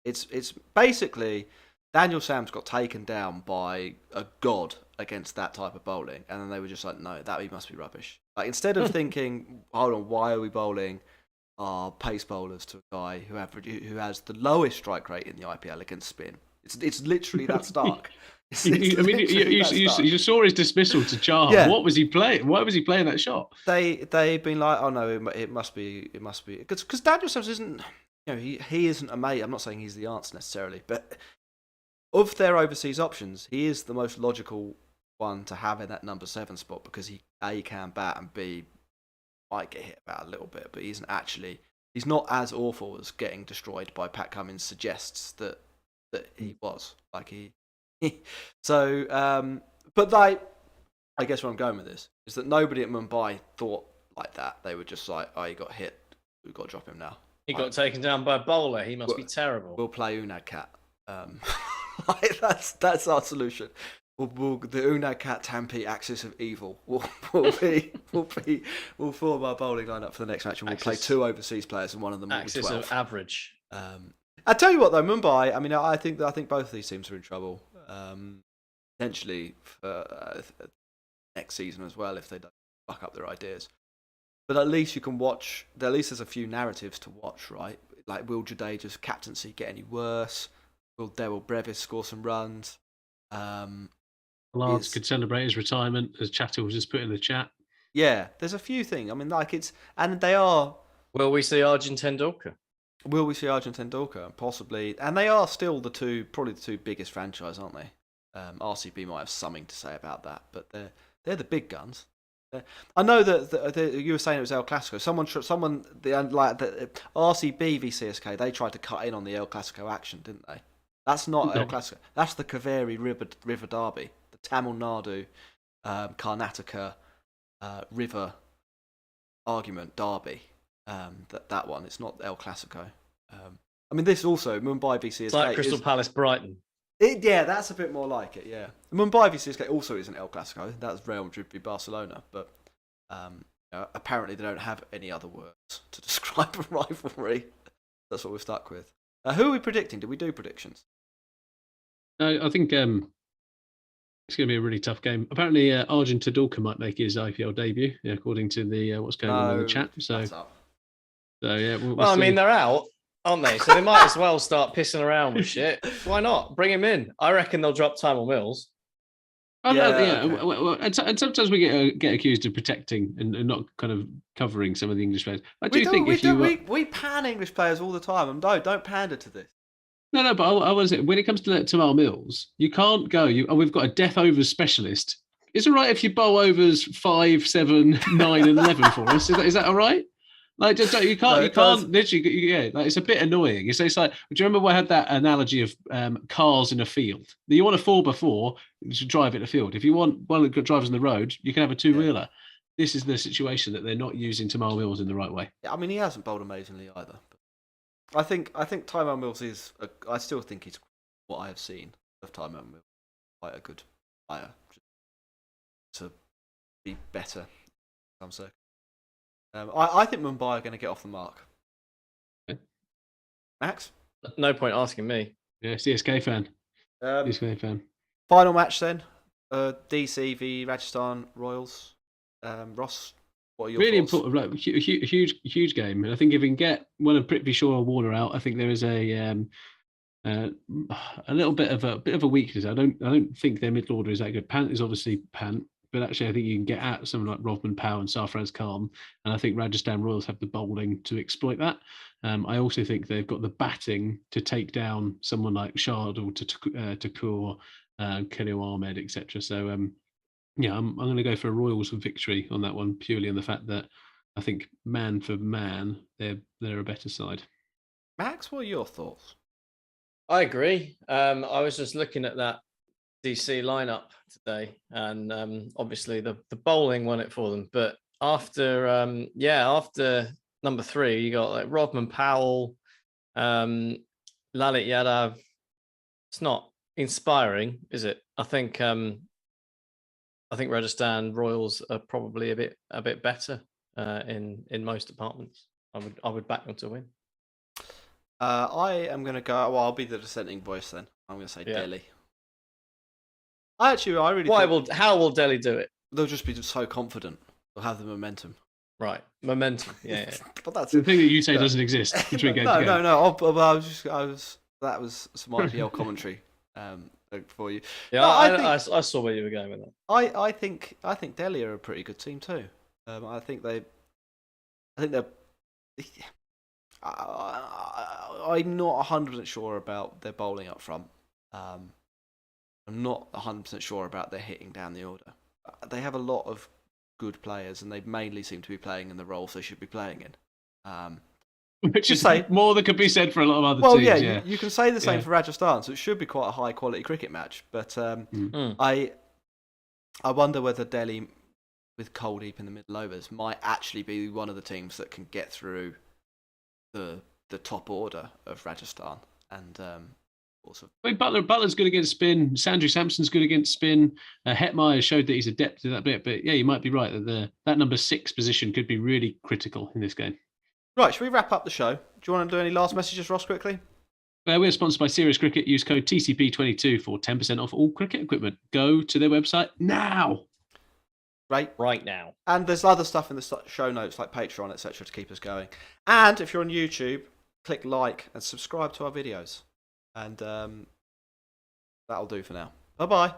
It's basically Daniel Sams got taken down by a god against that type of bowling, and then they were just like, no, that must be rubbish. Like, instead of thinking, hold on, why are we bowling our pace bowlers to a guy who has the lowest strike rate in the IPL against spin? It's literally that stark. You saw his dismissal to Chahal. Yeah. What was he playing? Why was he playing that shot? They've been like, oh no, it must be because Daniel Sams isn't, he isn't a mate. I'm not saying he's the answer necessarily, but of their overseas options, he is the most logical one to have in that number 7 spot because he A, can bat, and B, might get hit about a little bit, but he's not as awful as getting destroyed by Pat Cummins suggests that he was. But like, I guess where I'm going with this is that nobody at Mumbai thought like that. They were just like, oh, he got hit, we've got to drop him now. He got taken down by a bowler. He must be terrible. We'll play Unad Cat. That's our solution. The Unad Cat Tampi axis of evil will form our bowling lineup for the next match, and we'll play 2 overseas players, and one of them will be 12. Axis of average. I tell you what though, Mumbai. I mean, I think both of these teams are in trouble. Potentially for next season as well if they don't fuck up their ideas. But at least you can watch. At least there's a few narratives to watch, right? Like, will Jadeja's captaincy get any worse? Will Daryl Brevis score some runs? Lance could celebrate his retirement, as Chattel was just put in the chat. Yeah, there's a few things. I mean, like, and they are. Will we see Arjun Tendulkar? Will we see Arjun Tendulkar? Possibly. And they are still probably the 2 biggest franchise, aren't they? RCB might have something to say about that, but they're the big guns. I know that you were saying it was El Clasico. RCB v CSK, they tried to cut in on the El Clasico action, didn't they? That's not El Clasico. That's the Kaveri River Derby, the Tamil Nadu, Karnataka River argument derby. That one. It's not El Clasico. I mean, this also Mumbai v CSK. It's like Crystal Palace Brighton. Yeah, that's a bit more like it. Yeah, Mumbai v CSK also isn't El Clasico. That's Real Madrid v Barcelona. But apparently they don't have any other words to describe a rivalry. That's what we're stuck with. Who are we predicting? Did we do predictions? I think it's going to be a really tough game. Apparently, Arjun Tendulkar might make his IPL debut, according to the what's going on in the chat. So yeah. Well, I mean, they're out. aren't they? So they might as well start pissing around with shit. Why not? Bring him in. I reckon they'll drop Tymal Mills. Okay. And sometimes we get accused of protecting and not kind of covering some of the English players. I do think we pan English players all the time, and don't pander to this. No, but I was when it comes to Tamal Mills, you can't go. We've got a death overs specialist. It's all right if you bowl overs 5, 7, 9, and 11 for us. Is that all right? Like, you can't literally. Yeah, like, it's a bit annoying. It's like. Do you remember I had that analogy of cars in a field? You want a 4x4 to drive it in a field. If you want one that drives on the road, you can have a two-wheeler. Yeah. This is the situation that they're not using Tamal Mills in the right way. Yeah, I mean, he hasn't bowled amazingly either. I think Tymal Mills is. I still think he's what I have seen of Tymal Mills. Quite a good player to be better. I'm certain. I think Mumbai are going to get off the mark. Okay. Max? No point asking me. Yeah, CSK fan. CSK fan. Final match then. DC v Rajasthan Royals. Ross, what are your really thoughts? Important, like, huge game. And I think if we can get one of Prithvi Shaw or Warner out, I think there is a little bit of a weakness. I don't think their middle order is that good. Pant is obviously Pant. But actually, I think you can get at someone like Rovman Powell and Sarfraz Khan, and I think Rajasthan Royals have the bowling to exploit that. I also think they've got the batting to take down someone like Shardul, Thakur, Khalil Ahmed, etc. So, I'm going to go for a Royals victory on that one, purely on the fact that I think man for man, they're a better side. Max, what are your thoughts? I agree. I was just looking at that DC lineup today, and obviously the bowling won it for them. But after number 3, you got like Rodman Powell, Lalit Yadav. It's not inspiring, is it? I think Rajasthan Royals are probably a bit better in most departments. I would back them to win. I am going to go. Well, I'll be the dissenting voice then. I'm going to say Delhi. I really. How will Delhi do it? They'll just be so confident. They'll have the momentum. Right, momentum. Yeah. But that's the thing that you say doesn't exist. No. That was some IPL commentary for you. Yeah, no, I saw where you were going with that. I think Delhi are a pretty good team too. I think they're. I'm not 100% sure about their bowling up front. I'm not 100% sure about their hitting down the order. They have a lot of good players, and they mainly seem to be playing in the roles they should be playing in. Which is more than could be said for a lot of other teams. Well, yeah, you can say the same for Rajasthan, so it should be quite a high-quality cricket match. But I wonder whether Delhi, with Kuldeep in the middle overs, might actually be one of the teams that can get through the top order of Rajasthan. And also, I mean, Butler's good against spin. Sanju Samson's good against spin. Hetmeyer showed that he's adept at that bit. But yeah, you might be right that that number 6 position could be really critical in this game. Right, should we wrap up the show? Do you want to do any last messages, Ross, quickly? We're sponsored by Serious Cricket. Use code TCP22 for 10% off all cricket equipment. Go to their website now. Right now. And there's other stuff in the show notes like Patreon, etc. to keep us going. And if you're on YouTube, click like and subscribe to our videos. And that'll do for now. Bye-bye.